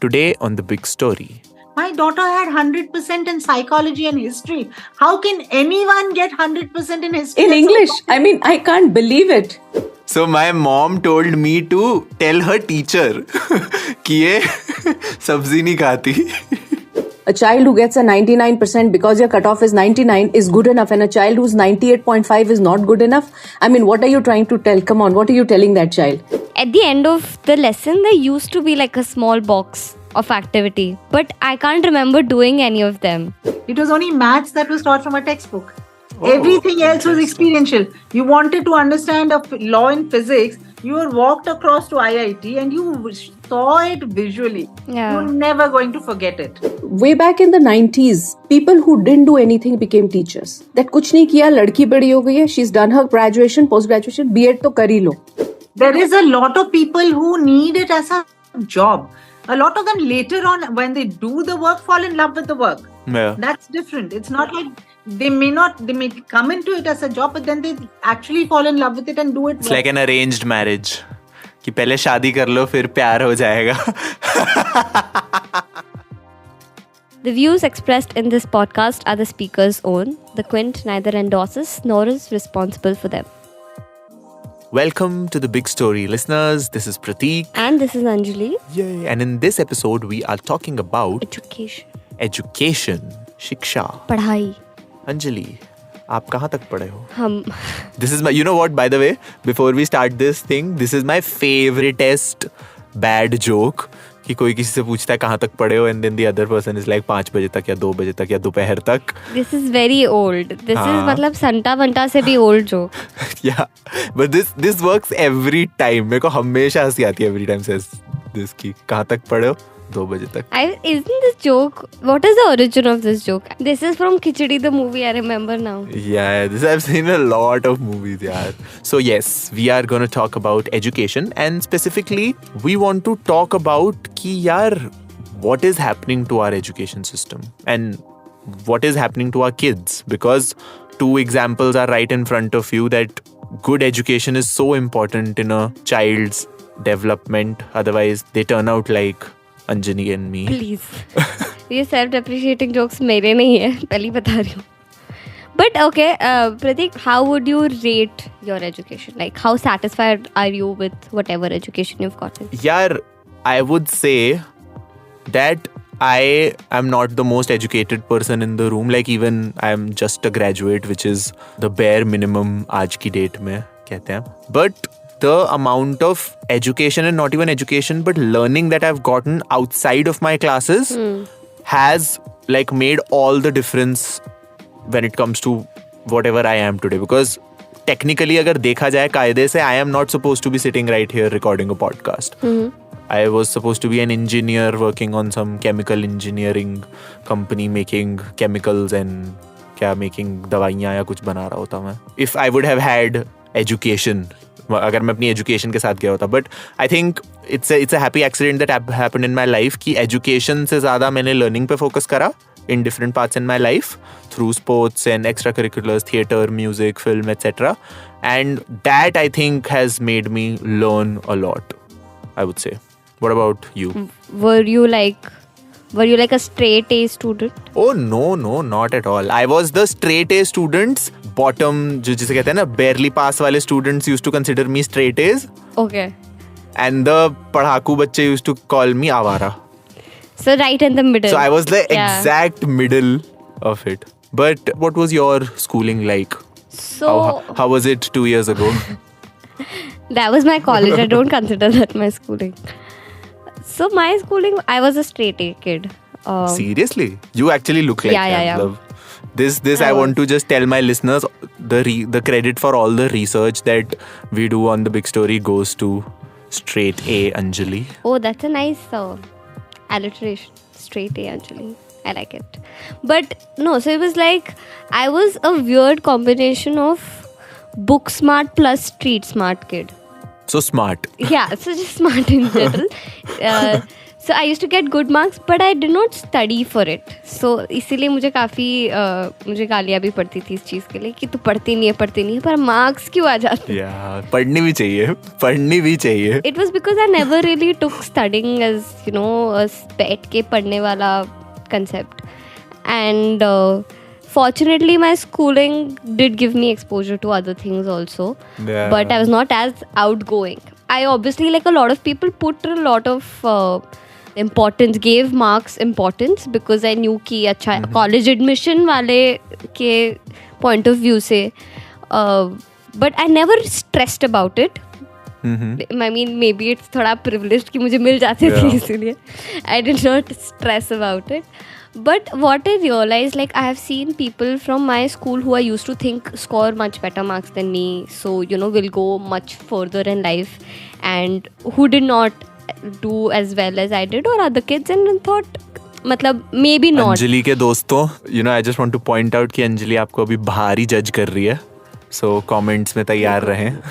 Today on The Big Story. My daughter had 100% in psychology and history. How can anyone get 100% in history? In English. I mean, I can't believe it. So my mom told me to tell her teacher कि ये सब्जी नहीं खाती. A child who gets a 99% because your cutoff is 99 is good enough, and a child who's 98.5 is not good enough. I mean, what are you trying to tell? Come on, what are you telling that child? At the end of the lesson, there used to be like a small box of activity, but I can't remember doing any of them. It was only maths that was taught from a textbook. Everything else was experiential. You wanted to understand a law in physics, you were walked across to IIT and you saw it visually. Yeah. You're never going to forget it. Way back in the 90s, people who didn't do anything became teachers. That kuch nahi kiya, ladki badi ho gayi hai, she's done her graduation, post-graduation, B.Ed to kari lo. There is a lot of people who need it as a job. A lot of them later on, when they do the work, fall in love with the work. Yeah. That's different. It's not like they may come into it as a job, but then they actually fall in love with it and do it. It's like an arranged marriage. कि पहले शादी कर लो फिर प्यार हो जाएगा. The views expressed in this podcast are the speaker's own. The Quint neither endorses nor is responsible for them. Welcome to The Big Story, listeners. This is Prateek. And this is Anjali. Yay. And in this episode, we are talking about Education. Shiksha. पढ़ाई. Anjali, आप कहाँ तक पढ़े हो? हम. This is my, you know what, by the way, before we start this thing, this is my favoriteest bad joke. कि कोई किसी से पूछता है कहाँ तक पढ़े हो and then the other person is like 5 बजे तक या 2 बजे तक या दोपहर तक. This is very old. This is मतलब संटा बंटा से भी old joke. Yeah, but this works every time. मेरे को हमेशा हंसी आती है every time says this कि कहाँ तक पढ़े हो? 2 बजे तक. Isn't this joke? What is the origin of this joke? This is from Khichdi, the movie. I remember now. Yeah, this I've seen a lot of movies, yaar. So yes, we are going to talk about education, and specifically, we want to talk about कि यार, what is happening to our education system and what is happening to our kids, because 2 examples are right in front of you that good education is so important in a child's development. Otherwise, they turn out like Anjani and me. Please. ये self-depreciating jokes मेरे नहीं है, पहले ही बता रही हूँ. But okay, Prateek, how would you rate your education? Like, how satisfied are you with whatever education you've gotten? Yaar, I would say that I am not the most educated person in the room. Like, even I am just a graduate, which is the bare minimum आज की date में कहते हैं. But the amount of education, and not even education, but learning that I've gotten outside of my classes has like made all the difference when it comes to whatever I am today. Because technically अगर देखा जाए कायदे से, I am not supposed to be sitting right here recording a podcast. I was supposed to be an engineer working on some chemical engineering company making chemicals and making दवाइयाँ या कुछ बना रहा होता मैं. If I would have had education, अगर मैं अपनी एजुकेशन के साथ गया होता. But I think it's a happy accident that happened in my life कि एजुकेशन से ज़्यादा मैंने लर्निंग पे फोकस करा in different parts in my life through sports and extracurriculars, theatre, music, film, etc. And that I think has made me learn a lot, I would say. What about you? Were you like a straight A student? Oh no, not at all. I was the straight A students. Bottom, जो जिसे कहते हैं ना, barely pass वाले students used to consider me straight A's. Okay. And the पढ़ाकू बच्चे used to call me आवारा. So right in the middle. So I was the exact middle of it. But what was your schooling like? So how was it 2 years ago? That was my college. I don't consider that my schooling. So my schooling, I was a straight A kid. Seriously? You actually look like that. Yeah. Love. This I want to just tell my listeners, the credit for all the research that we do on The Big Story goes to straight A Anjali. Oh, that's a nice alliteration. Straight A Anjali. I like it. But no, so it was like I was a weird combination of book smart plus street smart kid. So smart. Yeah, so just smart in general. So So I used to get good marks, but I did not study for it. So इसीलिए मुझे काफ़ी मुझे गालियाँ भी पड़ती थी इस चीज़ के लिए कि तू पढ़ती नहीं है पर मार्क्स क्यों आ जाते Yeah, पढ़नी भी चाहिए. It was because I never really took studying as a बैठ के पढ़ने वाला concept. And fortunately my schooling did give me exposure to other things also. Yeah. But I was not as outgoing. I obviously, like a lot of people, put a lot of importance, gave marks importance because I knew कि अच्छा college admission वाले के point of view से but I never stressed about it. I mean maybe it's थोड़ा privileged कि मुझे मिल जाते थे इसीलिए I did not stress about it. But what I realized, like I have seen people from my school who I used to think score much better marks than me, so will go much further in life, and who did not do as well as I did or other kids, and I thought मतलब maybe not. Anjali के दोस्तों, I just want to point out कि अंजलि आपको अभी भारी जज कर रही है, so comments में तैयार रहें.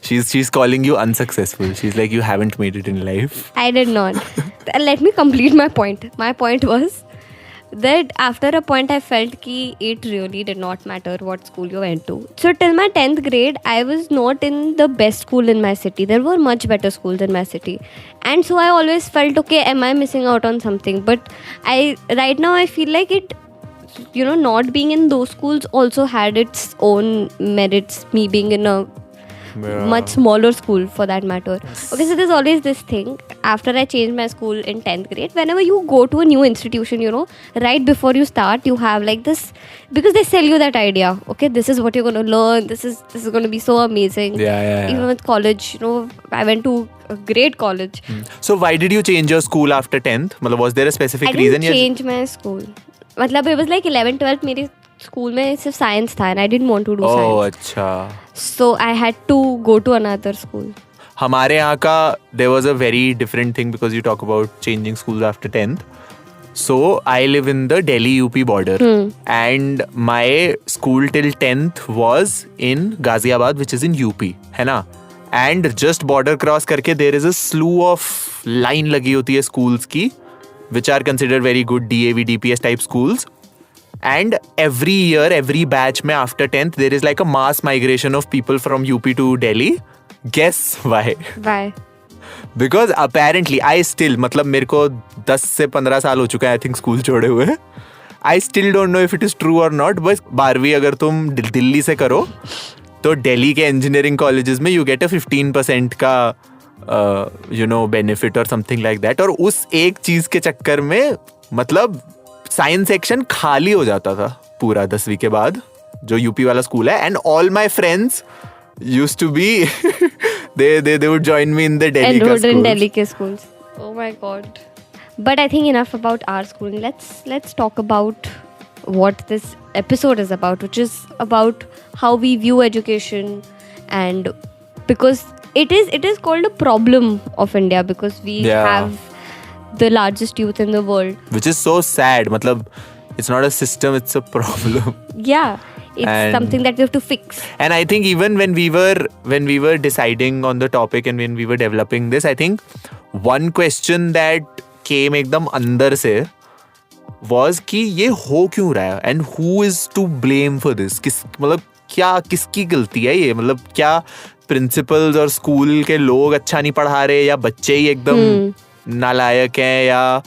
She's calling you unsuccessful. She's like, you haven't made it in life. I did not. Let me complete my point. My point was that after a point I felt कि it really did not matter what school you went to. So till my 10th grade, I was not in the best school in my city. There were much better schools in my city. And so I always felt, okay, am I missing out on something? But right now I feel like it, not being in those schools also had its own merits, me being in a much smaller school for that matter. Okay, so there's always this thing. After I changed my school in 10th grade, whenever you go to a new institution, right before you start, you have like this, because they sell you that idea. Okay, this is what you're going to learn. This is going to be so amazing. Yeah. Even with college, I went to a great college. So why did you change your school after 10th? Was there a specific reason? I didn't change my school. It was like 11th, 12th, मेरी school में सिर्फ science था and I didn't want to do science. Oh, अच्छा. So I had to go to another school. हमारे यहाँ का there was a very different thing because you talk about changing schools after 10th. So I live in the Delhi UP border and my school till 10th was in Ghaziabad, which is in UP, है ना? And just border cross करके there is a slew of line लगी होती है schools की, which are considered very good DAV, DPS type schools. And every year, every batch में after 10th, there is like a mass migration of people from UP to Delhi. Guess why? Why? Because apparently, I still, मतलब मेरे को 10 से 15 साल हो चुका है I think school छोड़े हुए. I still don't know if it is true or not, but 12वीं अगर तुम दिल्ली से करो, तो दिल्ली के engineering colleges में you get a 15% का benefit or something like that. और उस एक चीज के चक्कर में मतलब साइंस सेक्शन खाली हो जाता था पूरा 10वीं के बाद जो यूपी वाला स्कूल है and all my friends used to be they would join me in the Delhi enrolled in Delhi ke schools. Oh my god. But I think enough about our schooling. Let's talk about what this episode is about, which is about how we view education, and because it is called a problem of India because we have the largest youth in the world, which is so sad. Matlab, it's not a system, it's a problem. Yeah, it's something that we have to fix. And I think even when we were deciding on the topic and when we were developing this, I think one question that came एकदम अंदर से was कि ये हो क्यों रहा है and who is to blame for this? मतलब क्या किसकी गलती है ये? मतलब क्या प्रिंसिपल्स और स्कूल के लोग अच्छा नहीं पढ़ा रहे या बच्चे ही एकदम नालायक हैं या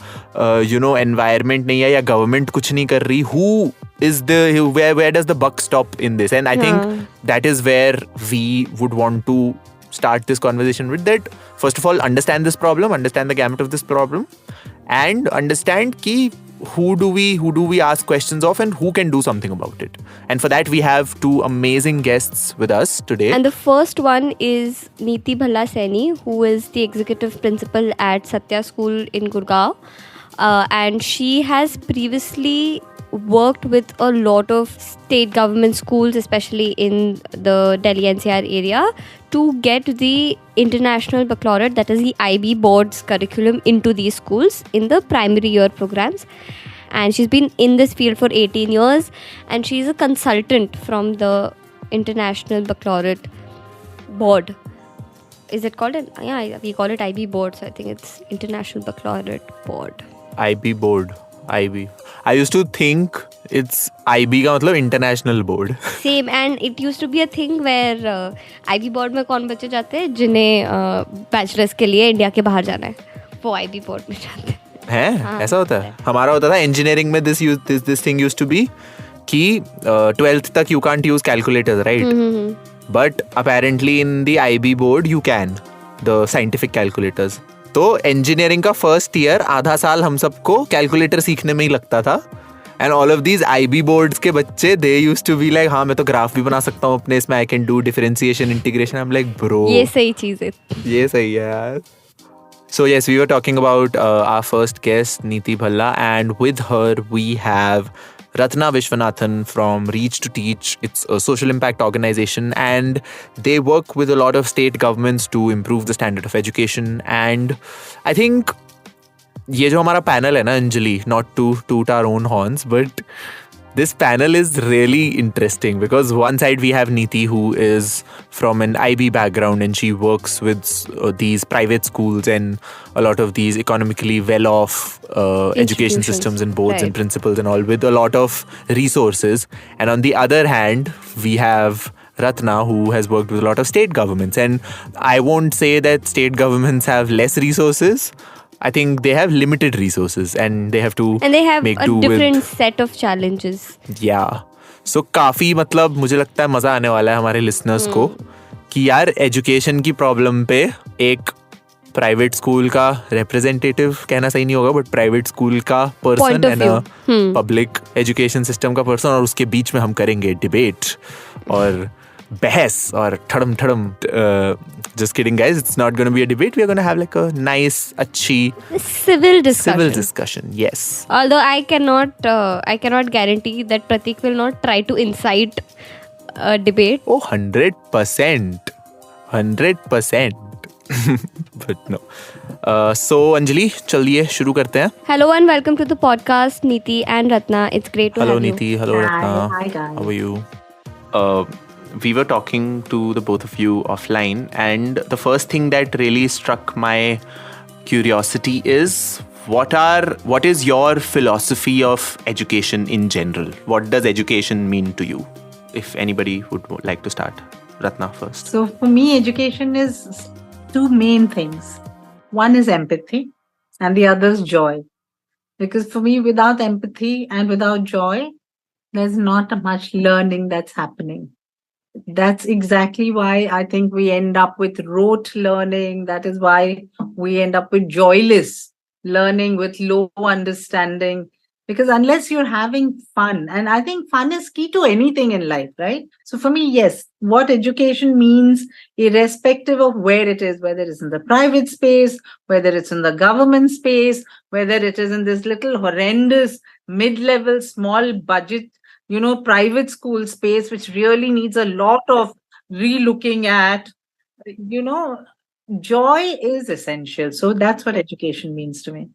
एनवायरनमेंट नहीं है या गवर्नमेंट कुछ नहीं कर रही? Who is where does the buck stop in this? And I think that is where we would want to start this conversation with, that first of all understand this problem, understand the gamut of this problem, and understand ki who do we ask questions of and who can do something about it. And for that we have two amazing guests with us today. And the first one is Neeti Bhalla Saini, who is the executive principal at Satya School in Gurgaon, and she has previously worked with a lot of state government schools, especially in the Delhi NCR area, to get the International Baccalaureate, that is the IB board's curriculum, into these schools in the primary year programs. And she's been in this field for 18 years, and she's a consultant from the International Baccalaureate board. is it called we call it IB board, so I think it's International Baccalaureate board. IB board. IB. I used to think it's IB का मतलब international board. Same, and it used to be a thing where IB board में कौन बच्चे जाते हैं जिन्हें bachelors के लिए इंडिया के बाहर जाना है, वो IB board में जाते हैं. हैं ऐसा होता है. हमारा होता था engineering में this thing used to be कि 12th तक you can't use calculators, right? But apparently in the IB board you can, the scientific calculators. तो engineering का first year आधा साल हम सबको calculator सीखने में ही लगता था. And all of these IB boards के बच्चे, they used to be like, हाँ मैं तो ग्राफ भी बना सकता हूँ अपने इसमें, I can do differentiation, integration. I'm like, bro, ये सही चीज़ है. ये सही है यार. So yes, we were talking about our first guest, Neeti Bhalla, and with her we have Ratna Vishwanathan from Reach to Teach. It's a social impact organization and they work with a lot of state governments to improve the standard of education. And I think ये जो हमारा panel है ना Anjali, not to toot our own horns, but this panel is really interesting because one side we have Neeti, who is from an IB background and she works with these private schools and a lot of these economically well-off education systems and boards and principals and all, with a lot of resources. And on the other hand, we have Ratna, who has worked with a lot of state governments. And I won't say that state governments have less resources. I think they have limited resources and they have to make a different set of challenges. Yeah. So काफी मतलब मुझे लगता है मजा आने वाला है हमारे listeners को कि यार education की problem पे एक private school का representative कहना सही नहीं होगा, but private school का person and a public education system का person, और उसके बीच में हम करेंगे debate और बहस और ठड़म. Just kidding, guys. It's not going to be a debate. We're going to have like a nice, अच्छी civil discussion. Yes. Although I cannot guarantee that Pratik will not try to incite a debate. Oh, 100%. 100%. But no. So Anjali, चलिए शुरू करते हैं. Hello and welcome to the podcast, Neeti and Ratna. It's great to have you. Hello Neeti. Hello Ratna. Hi guys. How are you? We were talking to the both of you offline, and the first thing that really struck my curiosity is what is your philosophy of education in general? What does education mean to you? If anybody would like to start. Ratna first. So for me, education is two main things. One is empathy and the other is joy. Because for me, without empathy and without joy, there's not much learning that's happening. That's exactly why I think we end up with rote learning. That is why we end up with joyless learning, with low understanding. Because unless you're having fun, and I think fun is key to anything in life, right? So for me, yes, what education means, irrespective of where it is, whether it's in the private space, whether it's in the government space, whether it is in this little horrendous mid-level, small budget, private school space, which really needs a lot of re-looking at, joy is essential. So that's what education means to me.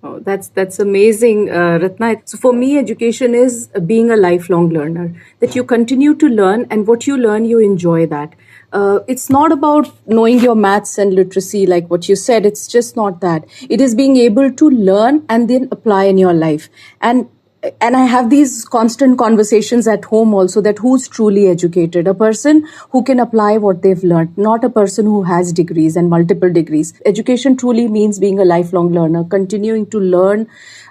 Oh, that's amazing, Ratna. So for me, education is being a lifelong learner, that you continue to learn, and what you learn, you enjoy that. It's not about knowing your maths and literacy, like what you said. It's just not that. It is being able to learn and then apply in your life. And I have these constant conversations at home also, that who's truly educated? A person who can apply what they've learned, not a person who has degrees and multiple degrees. Education truly means being a lifelong learner, continuing to learn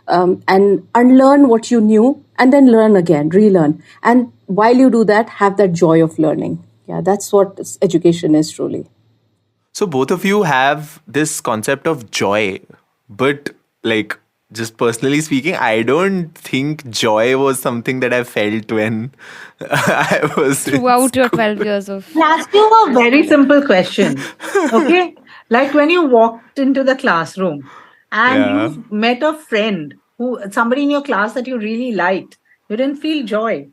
and unlearn what you knew and then learn again, relearn. And while you do that, have that joy of learning. Yeah, that's what education is truly. So both of you have this concept of joy, but like, just personally speaking, I don't think joy was something that I felt when I was throughout your 12 years of. I'll ask you a very simple question. Okay? Like when you walked into the classroom and you met a friend, somebody in your class that you really liked, you didn't feel joy.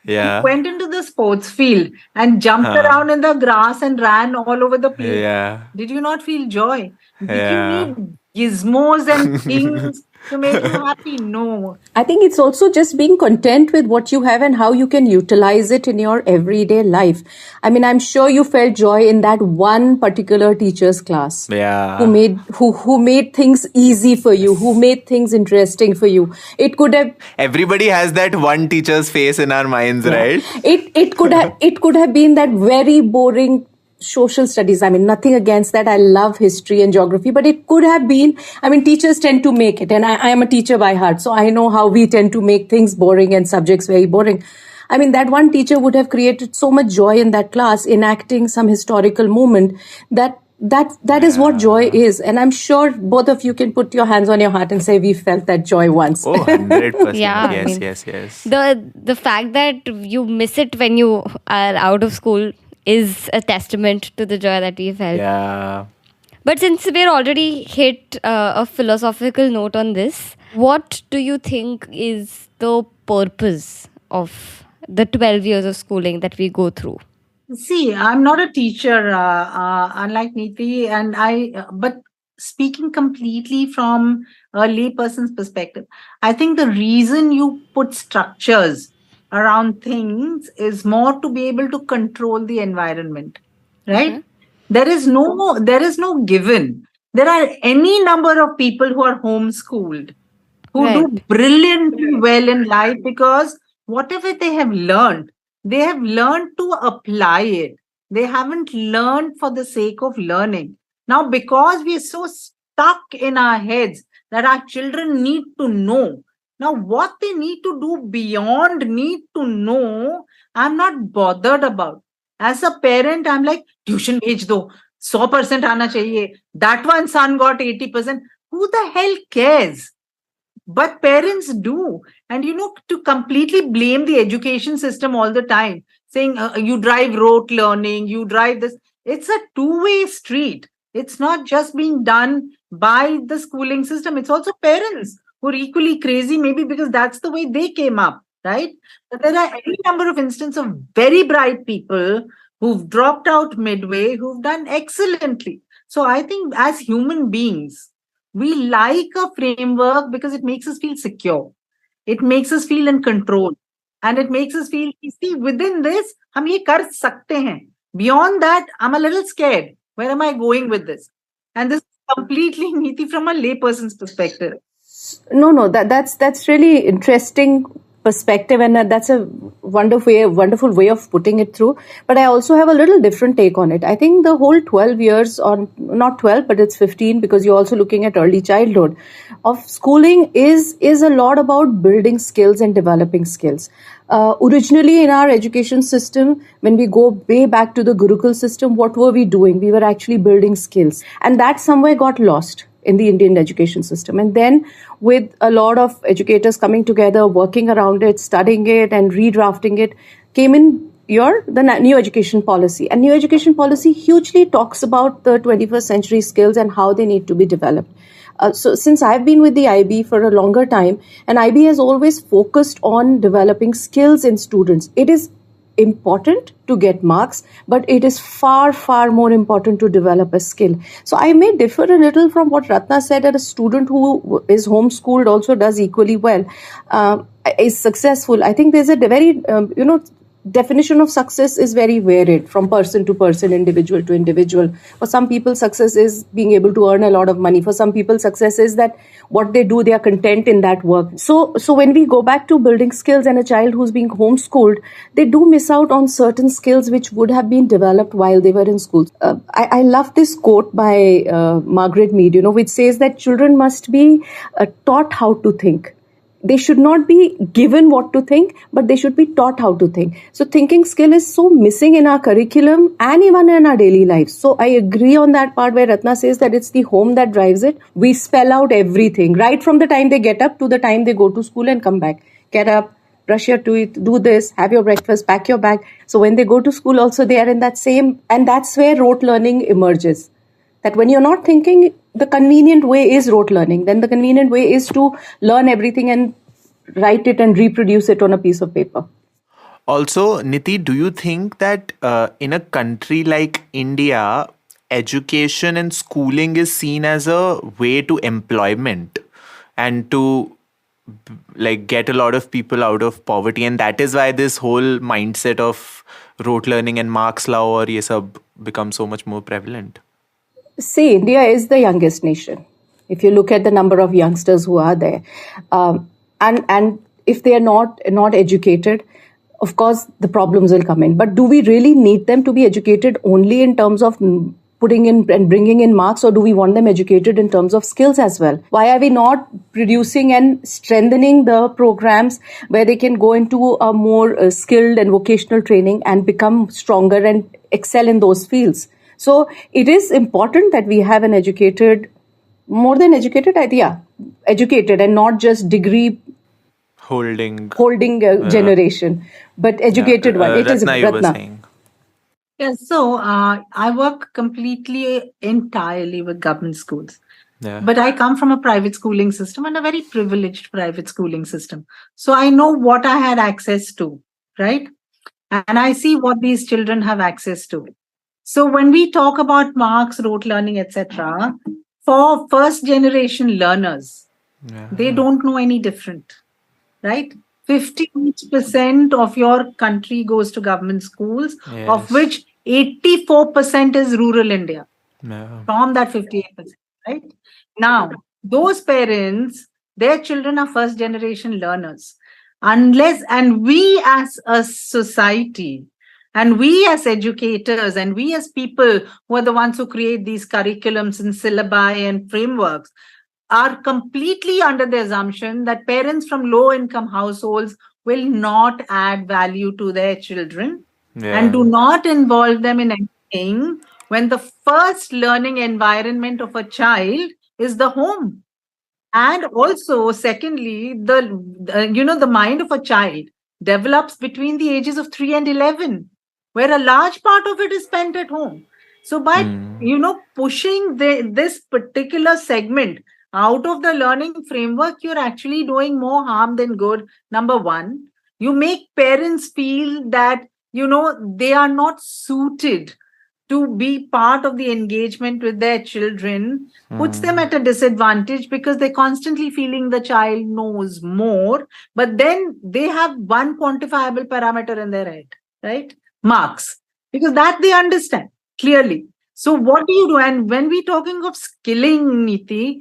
Yeah. You went into the sports field and jumped around in the grass and ran all over the place. Yeah. Did you not feel joy? Did you need gizmos and things to make you happy. No. I think it's also just being content with what you have and how you can utilize it in your everyday life. I mean, I'm sure you felt joy in that one particular teacher's class. Yeah. Who made things easy for you, who made things interesting for you. It could have Everybody has that one teacher's face in our minds, right? it could have been that very boring social studies. I mean, nothing against that. I love history and geography, but it could have been, I mean, teachers tend to make it, and I am a teacher by heart, so I know how we tend to make things boring and subjects very boring. I mean, that one teacher would have created so much joy in that class, enacting some historical moment that is what joy is. And I'm sure both of you can put your hands on your heart and say we felt that joy once. Oh, 100%. Yeah, I Yes, mean, yes. The fact that you miss it when you are out of school is a testament to the joy that we felt. Yeah. But since we're already hit a philosophical note on this, what do you think is the purpose of the 12 years of schooling that we go through? See, I'm not a teacher, unlike Neeti, but speaking completely from a layperson's perspective, I think the reason you put structures around things is more to be able to control the environment, right? Okay. There is no given. There are any number of people who are homeschooled who do Right. brilliantly well in life because whatever they have learned to apply it. They haven't learned for the sake of learning. Now, because we are so stuck in our heads that our children need to know. Now, what they need to do beyond need to know, I'm not bothered about. As a parent, I'm like, tuition bhej do. 100% आना चाहिए. That one son got 80%. Who the hell cares? But parents do. And to completely blame the education system all the time, saying you drive rote learning, you drive this, it's a two-way street. It's not just being done by the schooling system, it's also parents who are equally crazy, maybe because that's the way they came up, right? But there are any number of instances of very bright people who've dropped out midway, who've done excellently. So I think as human beings, we like a framework because it makes us feel secure. It makes us feel in control. And it makes us feel, see, within this, hum ye kar sakte hain. Beyond that, I'm a little scared. Where am I going with this? And this is completely Neeti from a layperson's perspective. No, that's really interesting perspective, and that's a wonderful way of putting it through. But I also have a little different take on it. I think the whole 12 years, or not 12, but it's 15, because you're also looking at early childhood of schooling, is a lot about building skills and developing skills. Originally in our education system, when we go way back to the Gurukul system, what were we doing? We were actually building skills, and that somewhere got lost in the Indian education system. And then with a lot of educators coming together, working around it, studying it and redrafting it, came in the new education policy. And new education policy hugely talks about the 21st century skills and how they need to be developed. So since I've been with the IB for a longer time, and IB has always focused on developing skills in students. It is important to get marks, but it is far, far more important to develop a skill. So I may differ a little from what Ratna said, that a student who is homeschooled also does equally well, is successful. I think there's a very, definition of success is very varied from person to person, individual to individual. For some people, success is being able to earn a lot of money. For some people, success is that what they do, they are content in that work. So when we go back to building skills, and a child who's being homeschooled, they do miss out on certain skills which would have been developed while they were in school. I love this quote by Margaret Mead, which says that children must be taught how to think. They should not be given what to think, but they should be taught how to think. So thinking skill is so missing in our curriculum and even in our daily lives. So I agree on that part where Ratna says that it's the home that drives it. We spell out everything, right from the time they get up to the time they go to school and come back. Get up, brush your teeth, do this, have your breakfast, pack your bag. So when they go to school also, they are in that same, and that's where rote learning emerges. That when you're not thinking, the convenient way is rote learning. Then the convenient way is to learn everything and write it and reproduce it on a piece of paper. Also, Neeti, do you think that in a country like India, education and schooling is seen as a way to employment and to like get a lot of people out of poverty, and that is why this whole mindset of rote learning and Marx law or ye sab becomes so much more prevalent. See, India is the youngest nation. If you look at the number of youngsters who are there, and if they are not educated, of course the problems will come in. But do we really need them to be educated only in terms of putting in and bringing in marks, or do we want them educated in terms of skills as well? Why are we not producing and strengthening the programs where they can go into a more skilled and vocational training and become stronger and excel in those fields? So it is important that we have an educated, more than educated idea, educated and not just degree holding generation, but educated one. It is Ratna, you were Ratna. saying. Yes, so I work entirely with government schools. Yeah. But I come from a private schooling system and a very privileged private schooling system. So I know what I had access to, right? And I see what these children have access to. So when we talk about marks, rote learning, etc., for first generation learners, they don't know any different, right? 50% of your country goes to government schools, of which 84% is rural India. From that 58%, right? Now, those parents, their children are first generation learners. And we as a society, and we as educators, and we as people who are the ones who create these curriculums and syllabi and frameworks, are completely under the assumption that parents from low income households will not add value to their children and do not involve them in anything, when the first learning environment of a child is the home. And also, secondly, the mind of a child develops between the ages of 3 and 11, where a large part of it is spent at home. So by pushing this particular segment out of the learning framework, you're actually doing more harm than good. Number one, you make parents feel that they are not suited to be part of the engagement with their children, puts them at a disadvantage because they're constantly feeling the child knows more. But then they have one quantifiable parameter in their head, right? Marks, because that they understand clearly. So what do you do? And when we're talking of skilling, Neeti,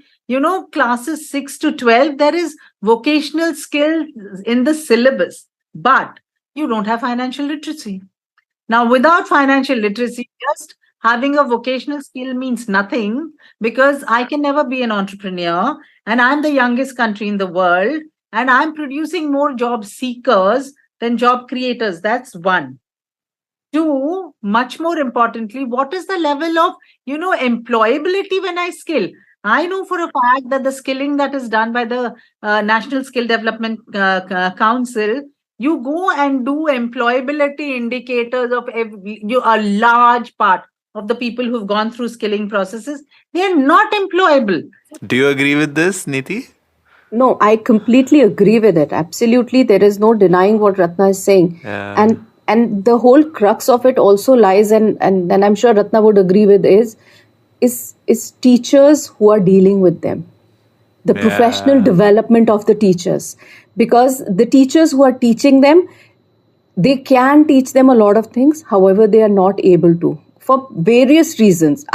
classes 6 to 12, there is vocational skill in the syllabus, but you don't have financial literacy. Now, without financial literacy, just having a vocational skill means nothing, because I can never be an entrepreneur, and I'm the youngest country in the world, and I'm producing more job seekers than job creators. That's one. Two, much more importantly, what is the level of, employability when I skill? I know for a fact that the skilling that is done by the National Skill Development Council, you go and do employability indicators of a large part of the people who've gone through skilling processes. They are not employable. Do you agree with this, Neeti? No, I completely agree with it. Absolutely. There is no denying what Ratna is saying. And the whole crux of it also lies, and I'm sure Ratna would agree with, is teachers who are dealing with them. The professional development of the teachers. Because the teachers who are teaching them, they can teach them a lot of things. However, they are not able to, for various reasons.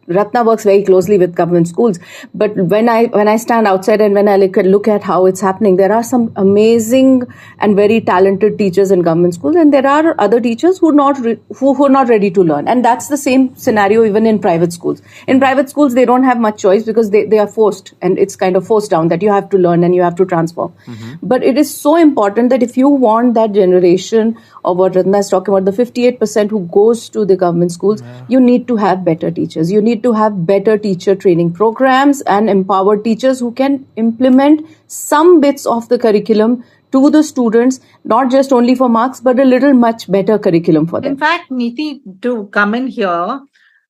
Ratna works very closely with government schools, but when I stand outside and when I look at how it's happening, there are some amazing and very talented teachers in government schools, and there are other teachers who are not ready to learn. And that's the same scenario even in private schools. In private schools, they don't have much choice because they are forced, and it's kind of forced down that you have to learn and you have to transform. But it is so important that if you want that generation of what Ratna is talking about, the 58% who goes to the government schools, you need to have better teachers. You need to have better teacher training programs and empowered teachers who can implement some bits of the curriculum to the students, not just only for marks, but a little much better curriculum for them. In fact, Neeti, to come in here,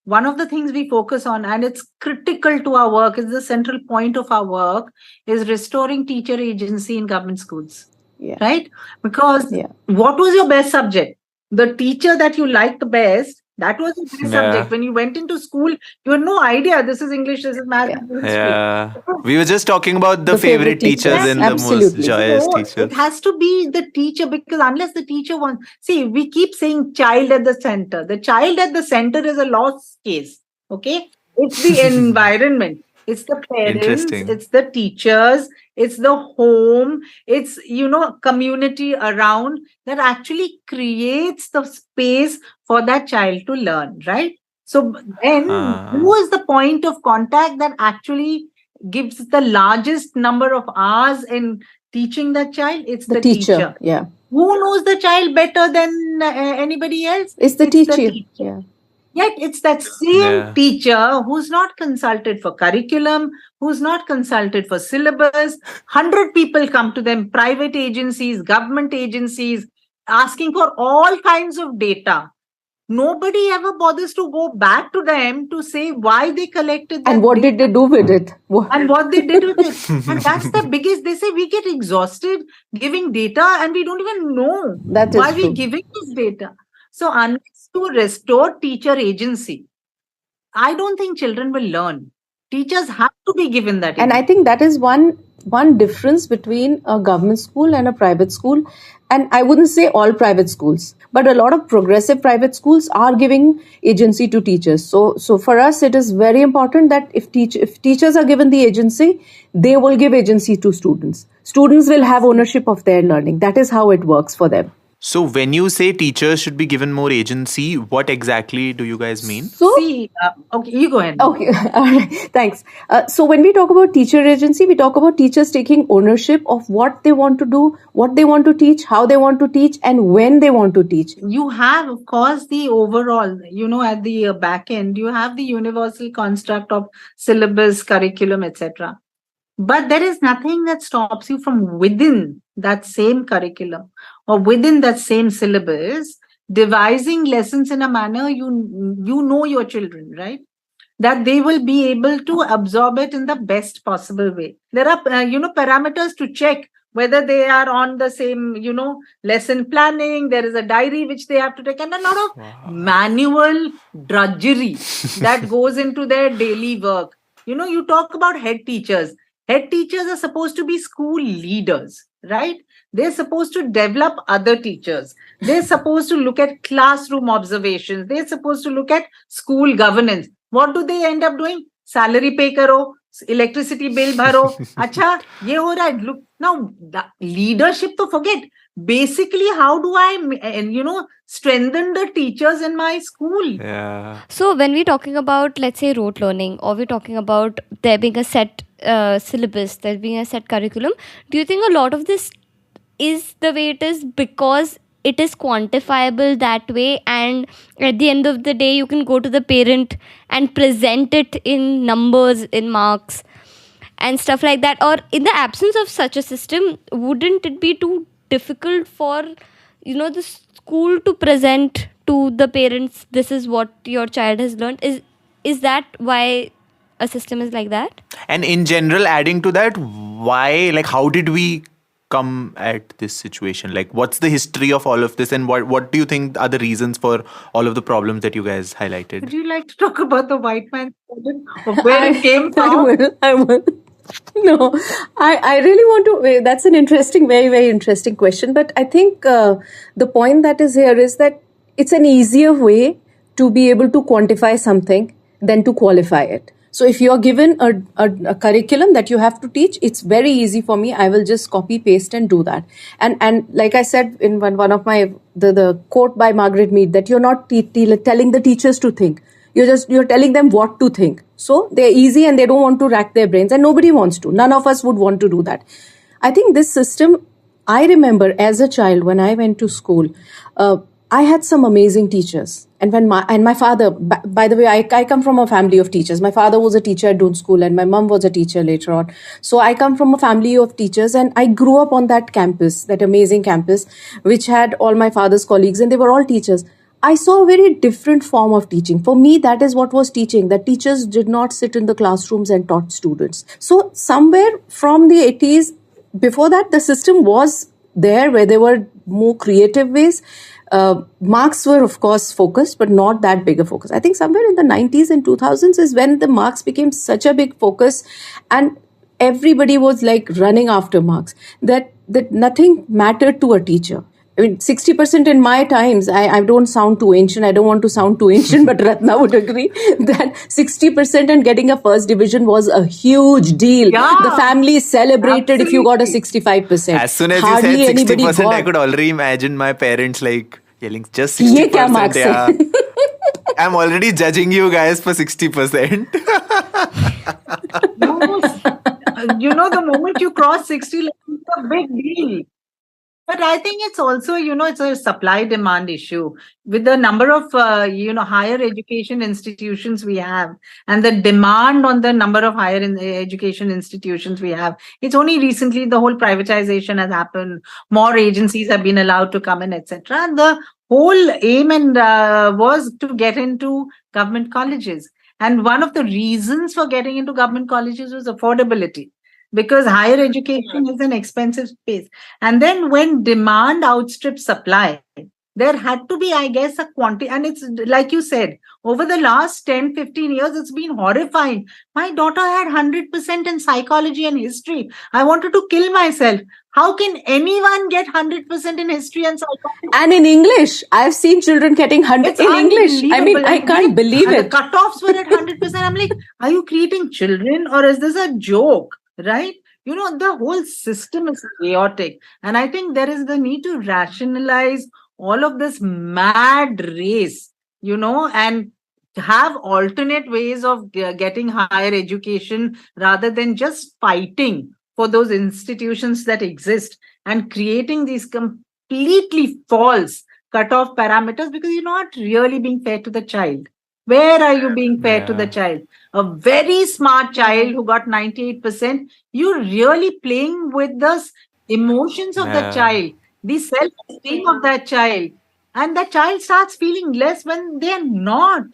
one of the things we focus on, and it's critical to our work, is the central point of our work, is restoring teacher agency in government schools. Right? Because what was your best subject? The teacher that you liked the best That was a best Yeah. subject. When you went into school, you had no idea this is English, this is math, Yeah. this is history. Yeah. We were just talking about the The favorite favorite teachers teachers, and the most absolutely. joyous So teachers. it has to be the teacher, because unless the teacher wants, see, we keep saying child at the center. The child at the center is a lost case. Okay, it's the environment, it's the parents, Interesting. it's the teachers, it's the home, it's community around that actually creates the space for that child to learn, right? So then, who is the point of contact that actually gives the largest number of hours in teaching that child? It's The the teacher, yeah. Who knows the child better than anybody else? It's the teacher. Yeah. Yet it's that same teacher who's not consulted for curriculum, who's not consulted for syllabus. 100 people come to them, private agencies, government agencies, asking for all kinds of data. Nobody ever bothers to go back to them to say why they collected that And what did they do with it? and what they did with it. And that's the biggest. They say we get exhausted giving data and we don't even know That is why true. we're giving this data. So unless you restore teacher agency, I don't think children will learn. Teachers have to be given that And I agency. think that is one difference between a government school and a private school. And I wouldn't say all private schools, but a lot of progressive private schools are giving agency to teachers. So for us, it is very important that if teachers are given the agency, they will give agency to students. Students will have ownership of their learning. That is how it works for them. So when you say teachers should be given more agency, what exactly do you guys mean? So, See, okay, you go ahead. Okay, all right. Thanks. So when we talk about teacher agency, we talk about teachers taking ownership of what they want to do, what they want to teach, how they want to teach, and when they want to teach. You have, of course, the overall, at the back end, you have the universal construct of syllabus, curriculum, etc. But there is nothing that stops you from within that same curriculum or within that same syllabus devising lessons in a manner you know your children, right? That they will be able to absorb it in the best possible way. There are, parameters to check whether they are on the same, lesson planning. There is a diary which they have to take, and a lot of manual drudgery that goes into their daily work. You talk about head teachers. Head teachers are supposed to be school leaders, right? They're supposed to develop other teachers. They're supposed to look at classroom observations. They're supposed to look at school governance. What do they end up doing? Salary pay karo, electricity bill bharo. Acha, ye ho raha hai. Look, now leadership to forget. Basically, how do I, strengthen the teachers in my school? Yeah. So when we're talking about, let's say, rote learning, or we're talking about there being a set syllabus, there being a set curriculum, do you think a lot of this is the way it is because it is quantifiable that way, and at the end of the day you can go to the parent and present it in numbers, in marks and stuff like that? Or in the absence of such a system, wouldn't it be too difficult for the school to present to the parents, this is what your child has learned? Is that why a system is like that? And in general, adding to that, why, like, how did we come at this situation? Like, what's the history of all of this, and what do you think are the reasons for all of the problems that you guys highlighted? Would you like to talk about the white man's problem, of where it came from? I will. No, I really want to. That's an interesting, very, very interesting question. But I think the point that is here is that it's an easier way to be able to quantify something than to qualify it. So if you're given a curriculum that you have to teach, it's very easy for me. I will just copy, paste and do that. And like I said in one of my, the quote by Margaret Mead, that you're not telling the teachers to think. You're telling them what to think. So they're easy and they don't want to rack their brains, and nobody wants to. None of us would want to do that. I think this system, I remember as a child when I went to school, I had some amazing teachers. And when my father, by the way, I come from a family of teachers. My father was a teacher at Doon School and my mom was a teacher later on. So I come from a family of teachers, and I grew up on that campus, that amazing campus, which had all my father's colleagues, and they were all teachers. I saw a very different form of teaching. For me, that is what was teaching, that teachers did not sit in the classrooms and taught students. So somewhere from the 80s, before that, the system was there where they were more creative ways. Marks were, of course, focused, but not that big a focus. I think somewhere in the 90s and 2000s is when the marks became such a big focus, and everybody was like running after marks, that nothing mattered to a teacher. I mean, 60% in my times, I don't sound too ancient. I don't want to sound too ancient, but Ratna would agree that 60% and getting a first division was a huge deal. Yeah, the family celebrated if you got a 65%. As soon as Hardly you said anybody 60%, I got. could already imagine my parents like yelling, just ये क्या 60%. marks Yeah. है? I'm already judging you guys for 60%. No, the moment you cross 60, like, it's a big deal. But I think it's also, it's a supply demand issue with the number of, higher education institutions we have and the demand on the number of higher education institutions we have. It's only recently the whole privatization has happened. More agencies have been allowed to come in, etc. And the whole aim and was to get into government colleges. And one of the reasons for getting into government colleges was affordability, because higher education is an expensive space. And then when demand outstrips supply, there had to be, I guess, a quantity. And it's like you said, over the last 10, 15 years, it's been horrifying. My daughter had 100% in psychology and history. I wanted to kill myself. How can anyone get 100% in history and psychology? And in English, I've seen children getting 100 in English. I mean, I can't believe and it. The cutoffs were at 100%. I'm like, are you creating children or is this a joke? Right? The whole system is chaotic. And I think there is the need to rationalize all of this mad race, and have alternate ways of getting higher education rather than just fighting for those institutions that exist and creating these completely false cutoff parameters, because you're not really being fair to the child. Where are you being fair to the child? A very smart child who got 98%, you're really playing with the emotions of the child, the self-esteem of that child. And the child starts feeling less when they're not,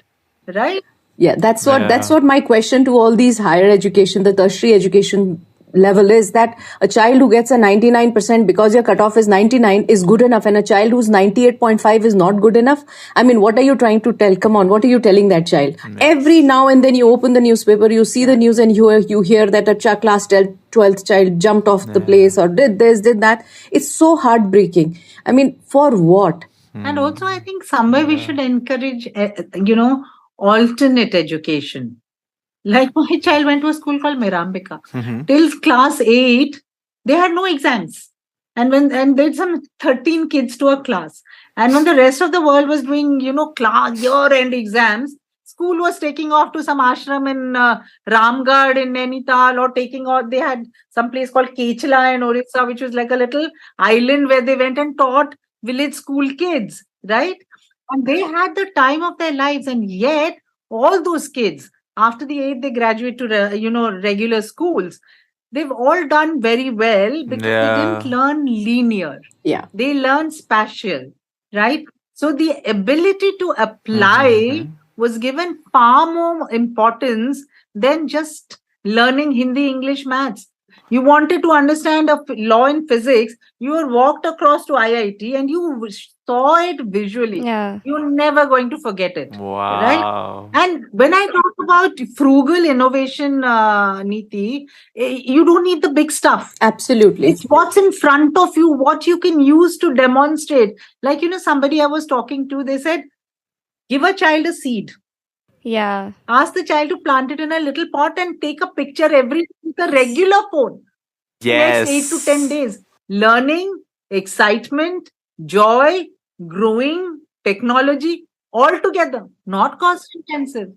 right? Yeah, that's what my question to all these higher education, the tertiary education level is, that a child who gets a 99% because your cutoff is 99 is good enough, and a child who's 98.5 is not good enough. I mean, what are you trying to tell? Come on, what are you telling that child? Every now and then you open the newspaper, you see the news, and you hear that a class 12th child jumped off the place or did this, did that. It's so heartbreaking. I mean, for what? And also, I think somewhere we should encourage, alternate education. Like my child went to a school called Mirambika. Till class 8, they had no exams. And there's some 13 kids to a class. And when the rest of the world was doing, class year-end exams, school was taking off to some ashram in Ramgarh in Nainital, or they had some place called Kechla in Orissa, which was like a little island where they went and taught village school kids, right? And they had the time of their lives. And yet, all those kids, after the 8th, they graduate to, regular schools. They've all done very well because they didn't learn linear. Yeah. They learned spatial, right? So the ability to apply was given far more importance than just learning Hindi, English, maths. You wanted to understand a law in physics, you were walked across to IIT and you saw it visually. Yeah. You're never going to forget it. Wow. Right? And when I talk about frugal innovation, Neeti, you don't need the big stuff. Absolutely. It's what's in front of you, what you can use to demonstrate. Like, somebody I was talking to, they said, give a child a seed. Yeah. Ask the child to plant it in a little pot and take a picture every day with a regular phone. Yes. Next 8 to 10 days. Learning, excitement, joy, growing, technology, all together. Not cost intensive.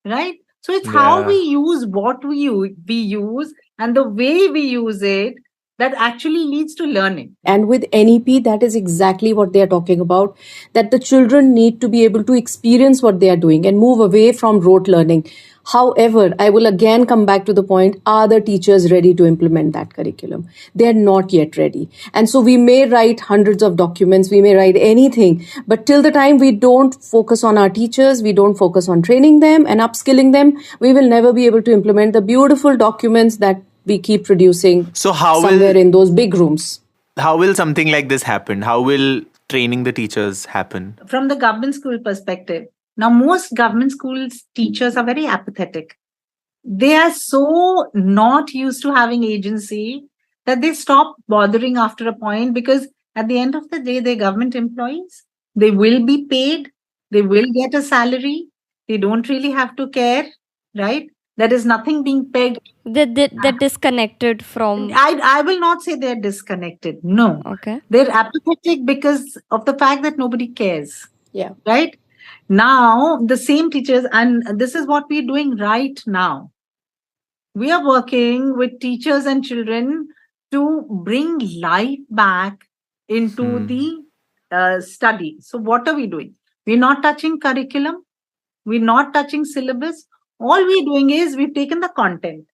Right? So it's how we use what we use and the way we use it that actually leads to learning. And with NEP, that is exactly what they are talking about, that the children need to be able to experience what they are doing and move away from rote learning. However, I will again come back to the point, are the teachers ready to implement that curriculum? They're not yet ready. And so we may write hundreds of documents, we may write anything, but till the time we don't focus on our teachers, we don't focus on training them and upskilling them, we will never be able to implement the beautiful documents that we keep producing somewhere in those big rooms. How will something like this happen? How will training the teachers happen? From the government school perspective, now most government schools teachers are very apathetic. They are so not used to having agency that they stop bothering after a point, because at the end of the day, they're government employees. They will be paid. They will get a salary. They don't really have to care, right? There is nothing being pegged. They're disconnected from. I will not say they're disconnected. No. Okay. They're apathetic because of the fact that nobody cares. Yeah. Right? Now, the same teachers, and this is what we're doing right now. We are working with teachers and children to bring life back into the study. So, what are we doing? We're not touching curriculum. We're not touching syllabus. All we're doing is we've taken the content,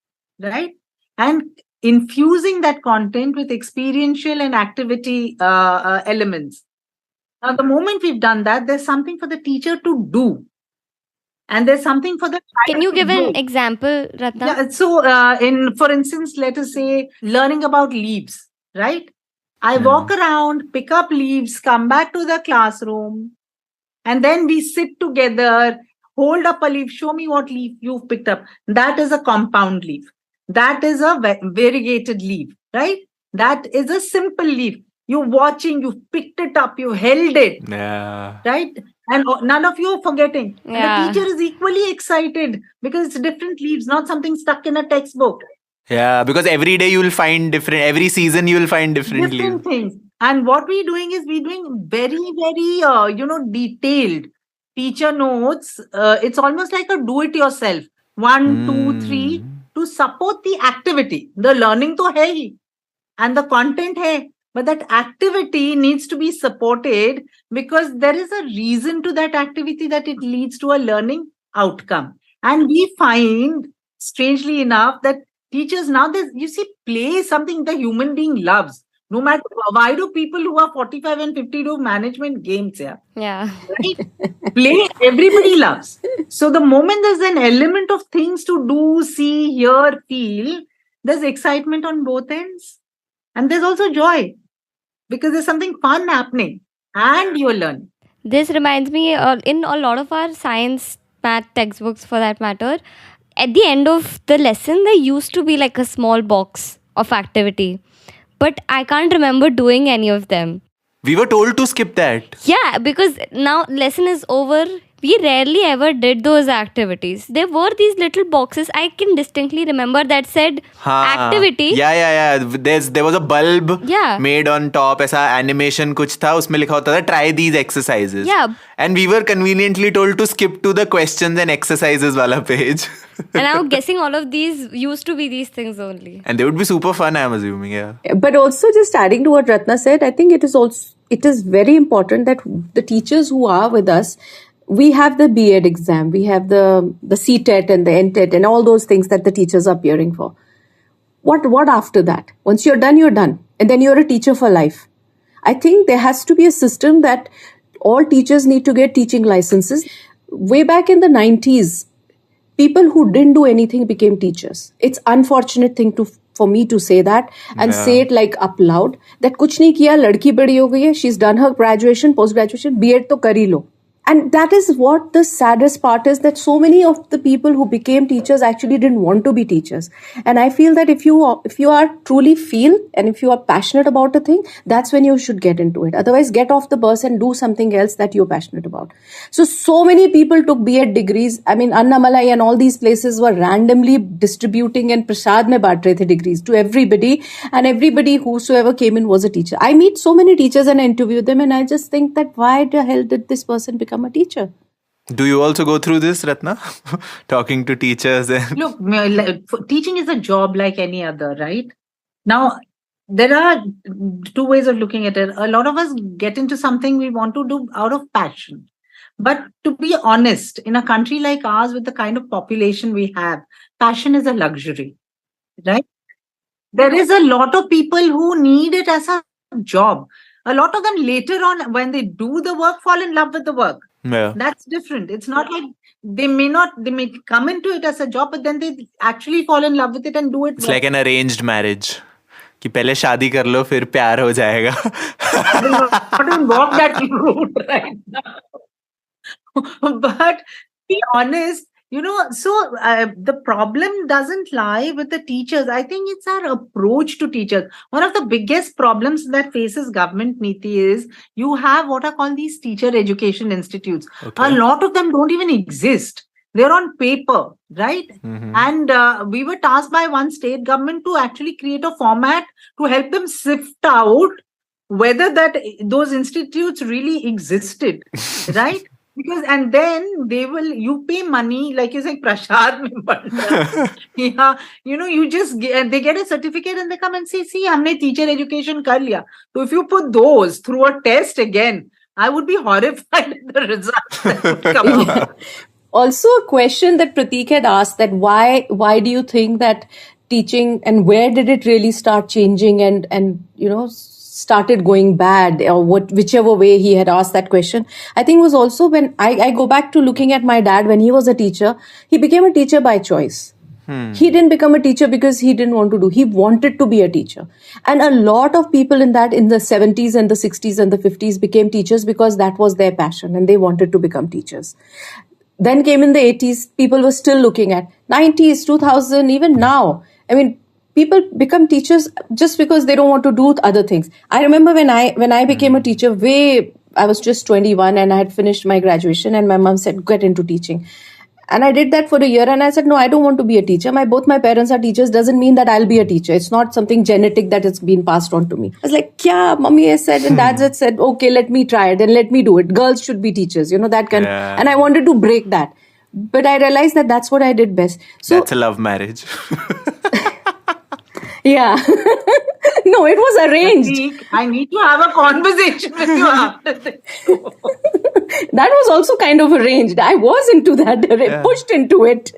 right? And infusing that content with experiential and activity elements. Now, the moment we've done that, there's something for the teacher to do. And there's something for the child. Can you to give do. an example, Ratna? Yeah, so for instance, let us say learning about leaves, right? I walk around, pick up leaves, come back to the classroom, and then we sit together, hold up a leaf, show me what leaf you've picked up. That is a compound leaf. That is a variegated leaf, right? That is a simple leaf. You're watching, you picked it up, you held it, Yeah. right? And none of you are forgetting. Yeah. And the teacher is equally excited because it's different leaves, not something stuck in a textbook. Yeah, because every day you will find different, every season you will find different leaves. Things. And what we're doing is we're doing very, very, detailed teacher notes. It's almost like a do-it-yourself. 1, 2, 3 to support the activity. The learning to hai and the content hai. But that activity needs to be supported because there is a reason to that activity that it leads to a learning outcome. And we find, strangely enough, that teachers now, you see, play is something the human being loves. No matter why do people who are 45 and 50 do management games? Yeah. Right? Play, everybody loves. So the moment there's an element of things to do, see, hear, feel, there's excitement on both ends. And there's also joy because there's something fun happening and you're learning. This reminds me, in a lot of our science, math textbooks for that matter, at the end of the lesson, there used to be like a small box of activity. But I can't remember doing any of them. We were told to skip that. Yeah, because now lesson is over. We rarely ever did those activities. There were these little boxes. I can distinctly remember that said activity. Yeah. There was a bulb made on top. ऐसा animation कुछ था. उसमें लिखा होता था try these exercises. Yeah. And we were conveniently told to skip to the questions and exercises wala page. And I'm guessing all of these used to be these things only. And they would be super fun, I'm assuming, yeah. But also just adding to what Ratna said, I think it is very important that the teachers who are with us, we have the B.Ed exam, we have the C-TET and the N-TET and all those things that the teachers are appearing for. What after that? Once you're done, you're done. And then you're a teacher for life. I think there has to be a system that all teachers need to get teaching licenses. Way back in the 90s, people who didn't do anything became teachers. It's unfortunate thing for me to say that and say it like up loud. That kuch nahi kiya, ladki badi ho gayi hai, she's done her graduation, post-graduation, B.Ed to kar hi lo. And that is what the saddest part is, that so many of the people who became teachers actually didn't want to be teachers. And I feel that if you are truly feel and if you are passionate about a thing, that's when you should get into it. Otherwise, get off the bus and do something else that you're passionate about. So many people took B.Ed degrees. I mean, Annamalai and all these places were randomly distributing and prasad mein baant rahe the degrees to everybody. And everybody whosoever came in was a teacher. I meet so many teachers and I interview them and I just think that why the hell did this person become a teacher? Do you also go through this, Ratna? Talking to teachers? Look, teaching is a job like any other, right? Now, there are two ways of looking at it. A lot of us get into something we want to do out of passion. But to be honest, in a country like ours, with the kind of population we have, passion is a luxury, right? There is a lot of people who need it as a job. A lot of them later on, when they do the work, fall in love with the work. Yeah. That's different. It's not like they may come into it as a job, but then they actually fall in love with it and do it. It's like an arranged marriage. कि पहले शादी कर लो फिर प्यार हो जाएगा. I will not even walk that route right now. But be honest, so the problem doesn't lie with the teachers. I think it's our approach to teachers. One of the biggest problems that faces government Neeti is you have what are called these teacher education institutes. Okay. A lot of them don't even exist. They're on paper, right? Mhm. And we were tasked by one state government to actually create a format to help them sift out whether those institutes really existed, right? Because and then you pay money, like you say, prashad mein banta. Yeah, you just they get a certificate and they come and say, see, humne teacher education kar liya. So if you put those through a test again, I would be horrified at the results that would come out. Also, a question that Pratik had asked, that why do you think that teaching, and where did it really start changing and started going bad, or whichever way he had asked that question, I think was also when I go back to looking at my dad when he was a teacher. He became a teacher by choice. He didn't become a teacher because he didn't want to do. He wanted to be a teacher. And a lot of people in the 70s and the 60s and the 50s became teachers because that was their passion and they wanted to become teachers. Then came in the 80s, people were still looking at 90s, 2000, even now. I mean, people become teachers just because they don't want to do other things. I remember when I became a teacher, I was just 21 and I had finished my graduation, and my mom said, get into teaching. And I did that for a year, and I said, no, I don't want to be a teacher. Both my parents are teachers. Doesn't mean that I'll be a teacher. It's not something genetic that has been passed on to me. I was like, kya? Mommy has said and dad has said, okay, let me try it and let me do it. Girls should be teachers, that kind. Yeah. And I wanted to break that. But I realized that that's what I did best. So that's a love marriage. Yeah. No, it was arranged. I need to have a conversation with you after this. That was also kind of arranged. I was into that, pushed into it.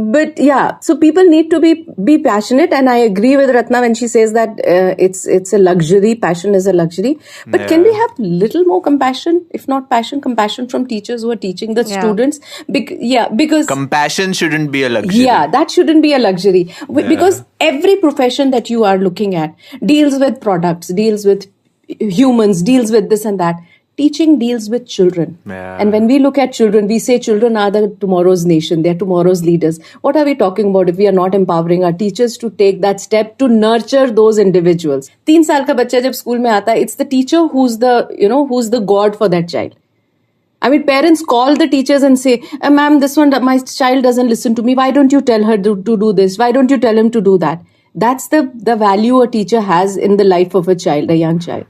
but yeah, so people need to be passionate, and I agree with Ratna when she says that it's a luxury. Passion is a luxury. But can we have little more compassion, if not compassion from teachers who are teaching the students? Because compassion shouldn't be a luxury. Yeah, that shouldn't be a luxury. Because every profession that you are looking at deals with products, deals with humans, deals with this and that. Teaching deals with children. Yeah. And when we look at children, we say children are tomorrow's nation. They're tomorrow's leaders. What are we talking about if we are not empowering our teachers to take that step to nurture those individuals? 3 साल का बच्चा जब school में आता है, it's the teacher who's the god for that child. I mean, parents call the teachers and say, ma'am, my child doesn't listen to me. Why don't you tell her to do this? Why don't you tell him to do that? That's the value a teacher has in the life of a child, a young child.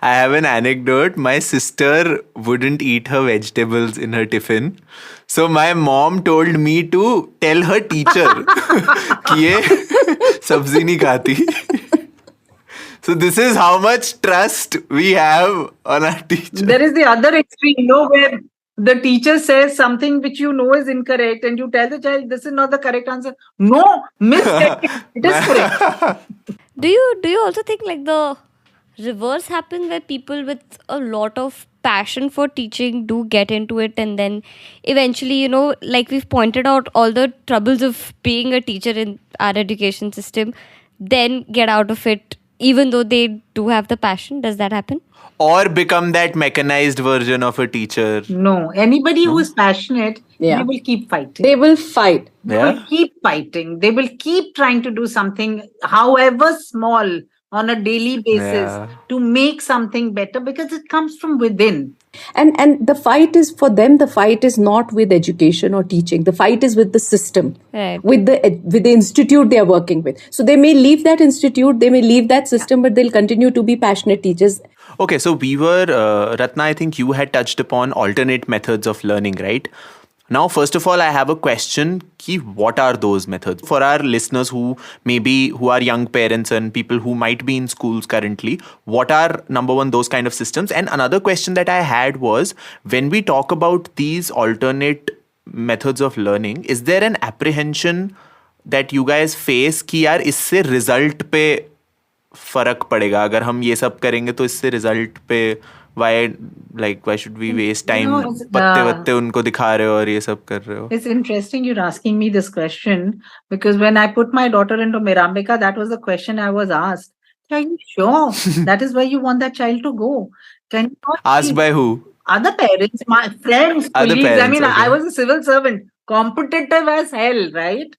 I have an anecdote. My sister wouldn't eat her vegetables in her tiffin. So my mom told me to tell her teacher कि ये सब्जी नहीं खाती. So this is how much trust we have on our teacher. There is the other extreme, where the teacher says something which is incorrect, and you tell the child, this is not the correct answer. No, mistake. It is correct. Do you also think like the reverse happens, where people with a lot of passion for teaching do get into it, and then eventually, like we've pointed out all the troubles of being a teacher in our education system, then get out of it even though they do have the passion? Does that happen? Or become that mechanized version of a teacher? No. Anybody who is passionate, they will keep fighting. They will fight. They will keep fighting. They will keep trying to do something, however small, on a daily basis to make something better, because it comes from within. And the fight is, for them, the fight is not with education or teaching. The fight is with the system, with the institute they are working with. So they may leave that institute, they may leave that system, but they'll continue to be passionate teachers. Okay, so we were, Ratna, I think you had touched upon alternate methods of learning, right? Now, first of all, I have a question. What are those methods? For our listeners who are young parents and people who might be in schools currently, what are, number one, those kind of systems? And another question that I had was, when we talk about these alternate methods of learning, is there an apprehension that you guys face कि यार इससे result पे फर्क पड़ेगा, अगर हम ये सब करेंगे तो इससे result पे why should we waste You time know, पत्ते वत्ते उनको दिखा रहे हो और ये सब कर रहे हो. it's interesting you're asking me this question, because when I put my daughter into Mirambika, that was the question I was asked. Are you sure that is where you want that child to go? Can you not Asked see by who? other parents, my friends, Other colleagues? I parents, mean, I okay. was a civil servant, competitive as hell, right?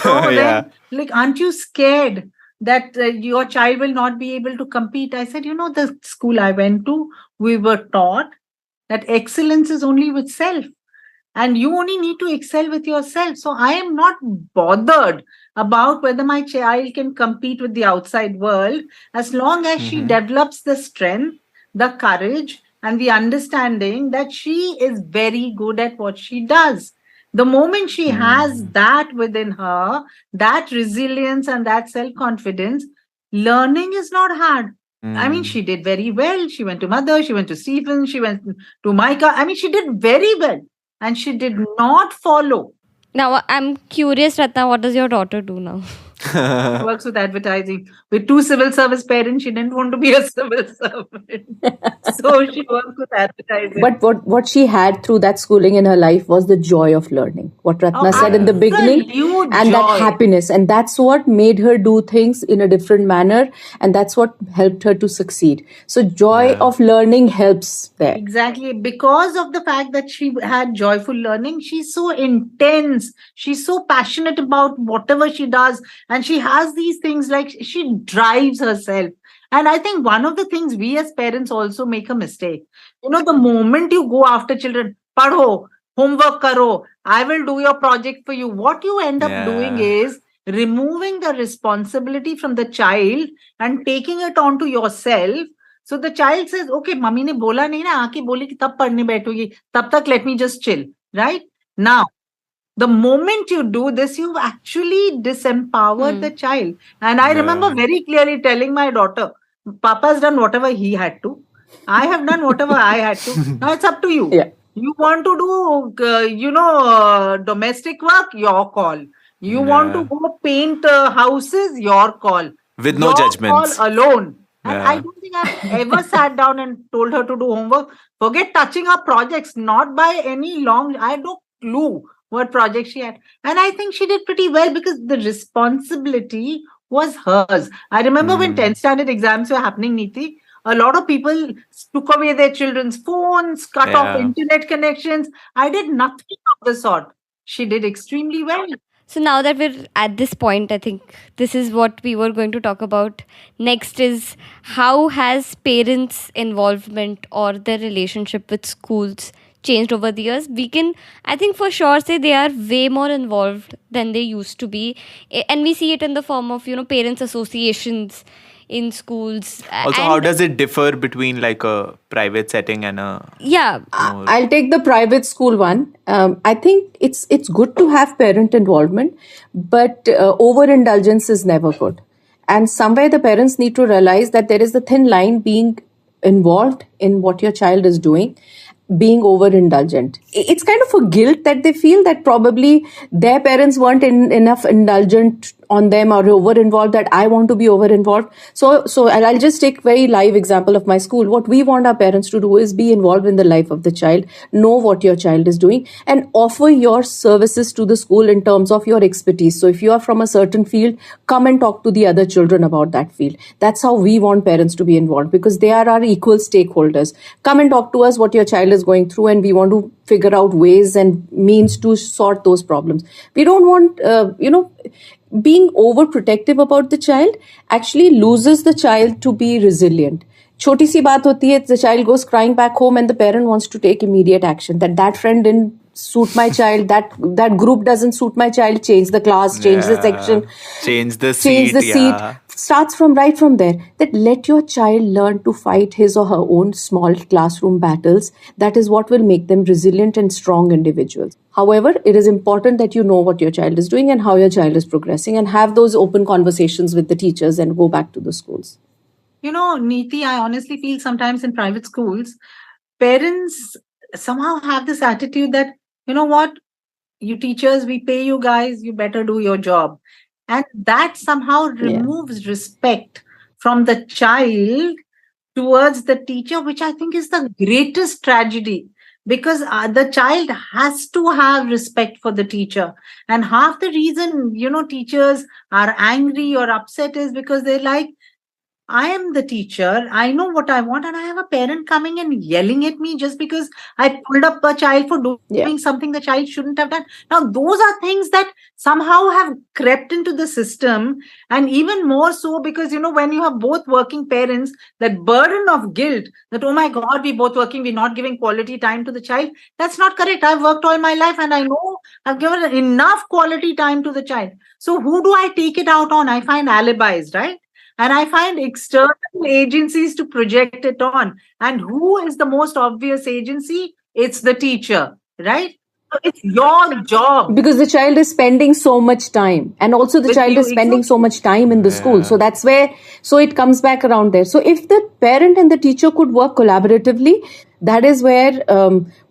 So Yeah. then, like, aren't you scared that your child will not be able to compete? I said, the school I went to, we were taught that excellence is only with self, and you only need to excel with yourself. So I am not bothered about whether my child can compete with the outside world, as long as she develops the strength, the courage, and the understanding that she is very good at what she does. The moment she has that within her, that resilience and that self confidence, learning is not hard. I mean, she did very well. She went to Mother, she went to Stephen, she went to Micah. I mean, she did very well, and she did not follow. Now, I'm curious, Ratna, what does your daughter do now? She works with advertising. With 2 civil service parents, she didn't want to be a civil servant. So she works with advertising. But what she had through that schooling in her life was the joy of learning. What Ratna said in the beginning, absolute and that joy. happiness. And that's what made her do things in a different manner. And that's what helped her to succeed. So joy of learning helps there. Exactly. Because of the fact that she had joyful learning, she's so intense. She's so passionate about whatever she does. And she has these things like she drives herself. And I think one of the things we as parents also make a mistake. The moment you go after children, padho, homework karo, I will do your project for you. What you end up doing is removing the responsibility from the child and taking it onto yourself. So the child says, okay, mummy ने बोला नहीं ना, आके बोली कि तब पढ़ने बैठोगी, तब तक let me just chill, right? Now, the moment you do this, you've actually disempowered the child. And I remember very clearly telling my daughter, Papa's done whatever he had to. I have done whatever I had to. Now it's up to you. Yeah. You want to do, domestic work, your call. You want to go paint houses, your call. With no Your judgments. call alone. And Yeah. I don't think I've ever sat down and told her to do homework. Forget touching up projects, not by any long, I had no clue what project she had. And I think she did pretty well because the responsibility was hers. I remember when 10th standard exams were happening, Neeti, a lot of people took away their children's phones, cut off internet connections. I did nothing of the sort. She did extremely well. So now that we're at this point, I think this is what we were going to talk about. Next is, how has parents' involvement or their relationship with schools changed over the years? We can, I think for sure, say they are way more involved than they used to be. And we see it in the form of, parents' associations in schools. Also, how does it differ between like a private setting and a... Yeah. I'll take the private school one. I think it's good to have parent involvement, but overindulgence is never good. And somewhere the parents need to realize that there is a thin line being involved in what your child is doing, being overindulgent. It's kind of a guilt that they feel that probably their parents weren't enough indulgent on them or over involved, that I want to be over involved. So I'll just take very live example of my school. What we want our parents to do is be involved in the life of the child, know what your child is doing, and offer your services to the school in terms of your expertise. So if you are from a certain field, come and talk to the other children about that field. That's how we want parents to be involved, because they are our equal stakeholders. Come and talk to us what your child is going through, and we want to figure out ways and means to sort those problems. We don't want, being overprotective about the child actually loses the child to be resilient. Choti si baat hoti hai, the child goes crying back home and the parent wants to take immediate action. That friend didn't suit my child, that group doesn't suit my child, change the class, change the section, change the seat. Starts from right from there. That let your child learn to fight his or her own small classroom battles. That is what will make them resilient and strong individuals. However, it is important that you know what your child is doing and how your child is progressing, and have those open conversations with the teachers and go back to the schools. Neeti, I honestly feel sometimes in private schools, parents somehow have this attitude that, you know what, you teachers, we pay you guys, you better do your job. And that somehow removes respect from the child towards the teacher, which I think is the greatest tragedy, because the child has to have respect for the teacher. And half the reason, teachers are angry or upset is because they're like, I am the teacher. I know what I want, and I have a parent coming and yelling at me just because I pulled up a child for doing Yeah. something the child shouldn't have done. Now, those are things that somehow have crept into the system, and even more so because, when you have both working parents, that burden of guilt that, oh my God, we both working, we're not giving quality time to the child. That's not correct. I've worked all my life and I know I've given enough quality time to the child. So, who do I take it out on? I find alibis, right? And I find external agencies to project it on. And who is the most obvious agency? It's the teacher, right? So it's your job. Because the child is spending so much time, and also the With child you, is spending so exactly. much time in the school. Yeah. So that's where, so it comes back around there. So if the parent and the teacher could work collaboratively, that is where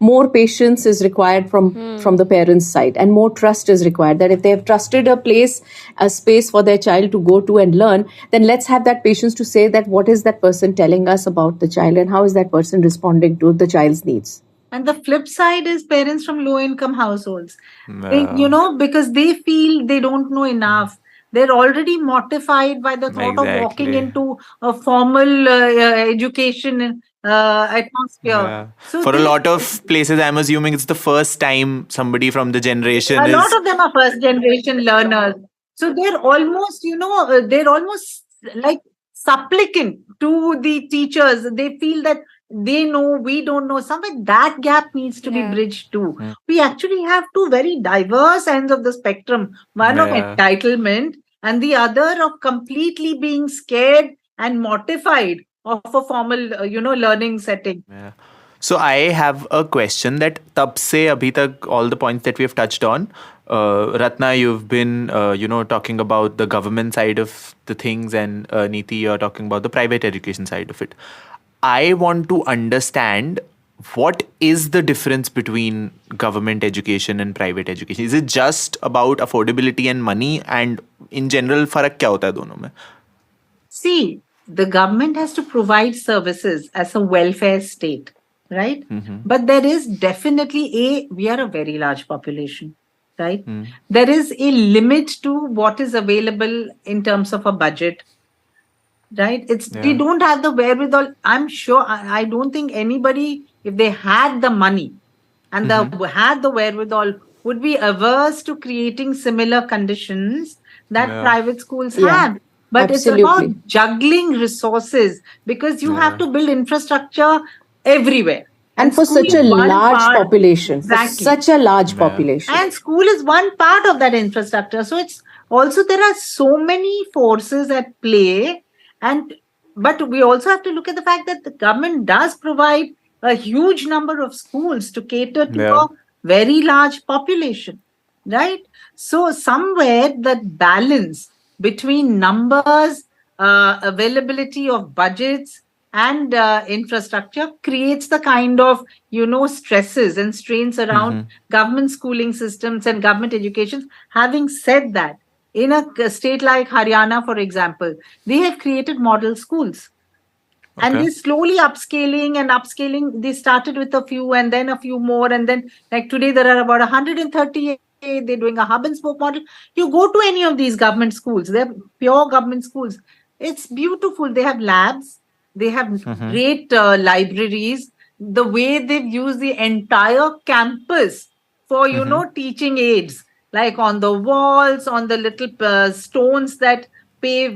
more patience is required from the parent's side, and more trust is required. That if they have trusted a space for their child to go to and learn, then let's have that patience to say that what is that person telling us about the child, and how is that person responding to the child's needs. And the flip side is parents from low income households. They, Yeah. because they feel they don't know enough. They're already mortified by the thought of walking Exactly. into a formal education atmosphere. Yeah. So For a they, lot of places, I'm assuming it's the first time somebody from the generation a lot is. of them are first generation learners. So they're almost, they're almost like supplicant to the teachers. They feel that they know, we don't know. Somewhere that gap needs to be Yeah. bridged too. Mm. We actually have two very diverse ends of the spectrum, one of Yeah. entitlement and the other of completely being scared and mortified of a formal, learning setting. Yeah. So I have a question that tab se abhi tak all the points that we have touched on. Ratna, you've been talking about the government side of the things, and Neeti, you're talking about the private education side of it. I want to understand, what is the difference between government education and private education? Is it just about affordability and money, and in general फर्क क्या होता है दोनों में? See, the government has to provide services as a welfare state, right? But there is definitely we are a very large population, right? There is a limit to what is available in terms of a budget, right? We don't have the wherewithal. I'm sure, I don't think anybody, if they had the money and had the wherewithal, would be averse to creating similar conditions that private schools have. But Absolutely. it's about juggling resources, because you have to build infrastructure everywhere. And for school such a is one large part. population, Exactly. for such a large population. And school is one part of that infrastructure. So it's also, there are so many forces at play. But we also have to look at the fact that the government does provide a huge number of schools to cater to a very large population, right? So somewhere that balance between numbers, availability of budgets, and infrastructure creates the kind of stresses and strains around government schooling systems and government education. Having said that, in a state like Haryana, for example, they have created model schools. And they're slowly upscaling. They started with a few and then a few more. And then, like today, there are about 138. They're doing a hub and spoke model. You go to any of these government schools, they're pure government schools. It's beautiful. They have labs. They have great libraries. The way they've used the entire campus for, teaching aids, like on the walls, on the little stones that pave,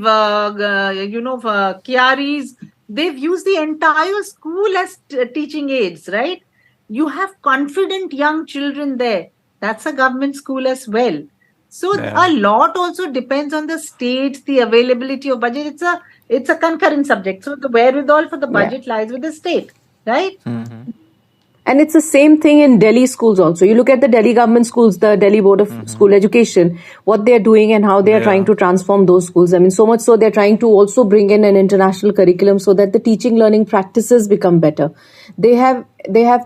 kiaris. They've used the entire school as teaching aids, right? You have confident young children there. That's a government school as well. So a lot also depends on the state, the availability of budget. It's a concurrent subject. So the wherewithal for the budget lies with the state, right? And it's the same thing in Delhi schools also. You look at the Delhi government schools, the Delhi Board of School Education, what they're doing and how they're trying to transform those schools. I mean, so much so they're trying to also bring in an international curriculum so that the teaching learning practices become better. They have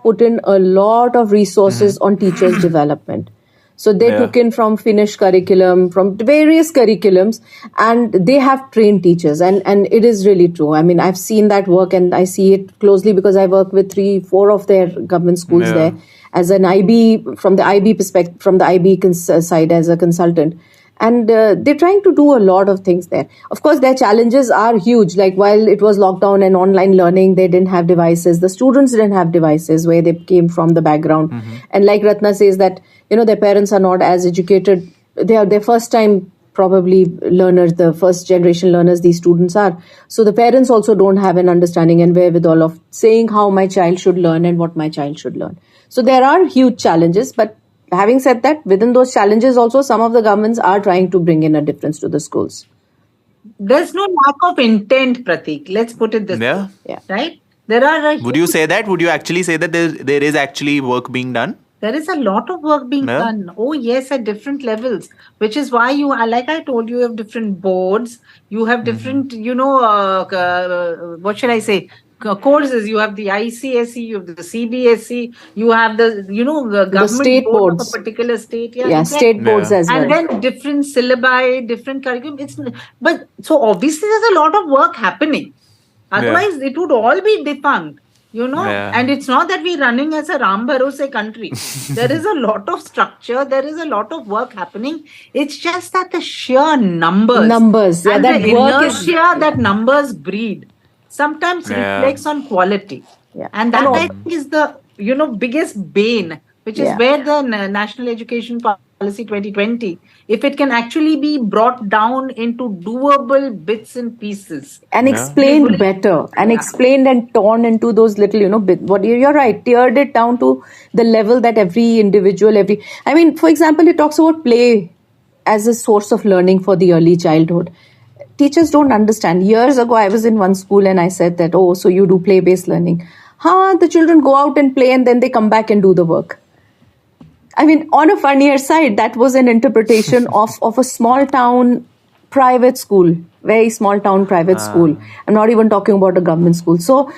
put in a lot of resources on teachers' development. So they took in from Finnish curriculum, from various curriculums, and they have trained teachers. And it is really true. I mean, I've seen that work, and I see it closely because I work with 3-4 of their government schools there as an IB, from the IB perspective, from the IB side as a consultant. And they're trying to do a lot of things there. Of course, their challenges are huge. Like while it was lockdown and online learning, they didn't have devices. The students didn't have devices where they came from the background. And like Ratna says that, their parents are not as educated. They are their first time probably learners, the first generation learners these students are. So the parents also don't have an understanding and wherewithal of saying how my child should learn and what my child should learn. So there are huge challenges, but having said that, within those challenges also, some of the governments are trying to bring in a difference to the schools. There's no lack of intent, Pratik. Let's put it this way. Yeah. Right? There are. Would you say that? Would you actually say that there is actually work being done? There is a lot of work being done. Oh, yes, at different levels, which is why like I told you have different boards. You have different, what should I say? Courses. You have the ICSE, you have the CBSE, you have the government the state board boards of a particular state. State boards as well. And then different syllabi, different curriculum. But so obviously there's a lot of work happening. Otherwise, it would all be defunct. And it's not that we're running as a Ram Bharose country. There is a lot of structure. There is a lot of work happening. It's just that the sheer numbers and that the work inertia that numbers breed sometimes reflects on quality. And that I think is the biggest bane, which is where the National Education Policy 2020, if it can actually be brought down into doable bits and pieces and explained better and explained and torn into those little you're right, tiered it down to the level that every individual, for example, it talks about play as a source of learning for the early childhood. Teachers don't understand. Years ago I was in one school and I said that, so you do play-based learning. The children go out and play and then they come back and do the work. On a funnier side, that was an interpretation of a small town private school, very small town private school. I'm not even talking about a government school. So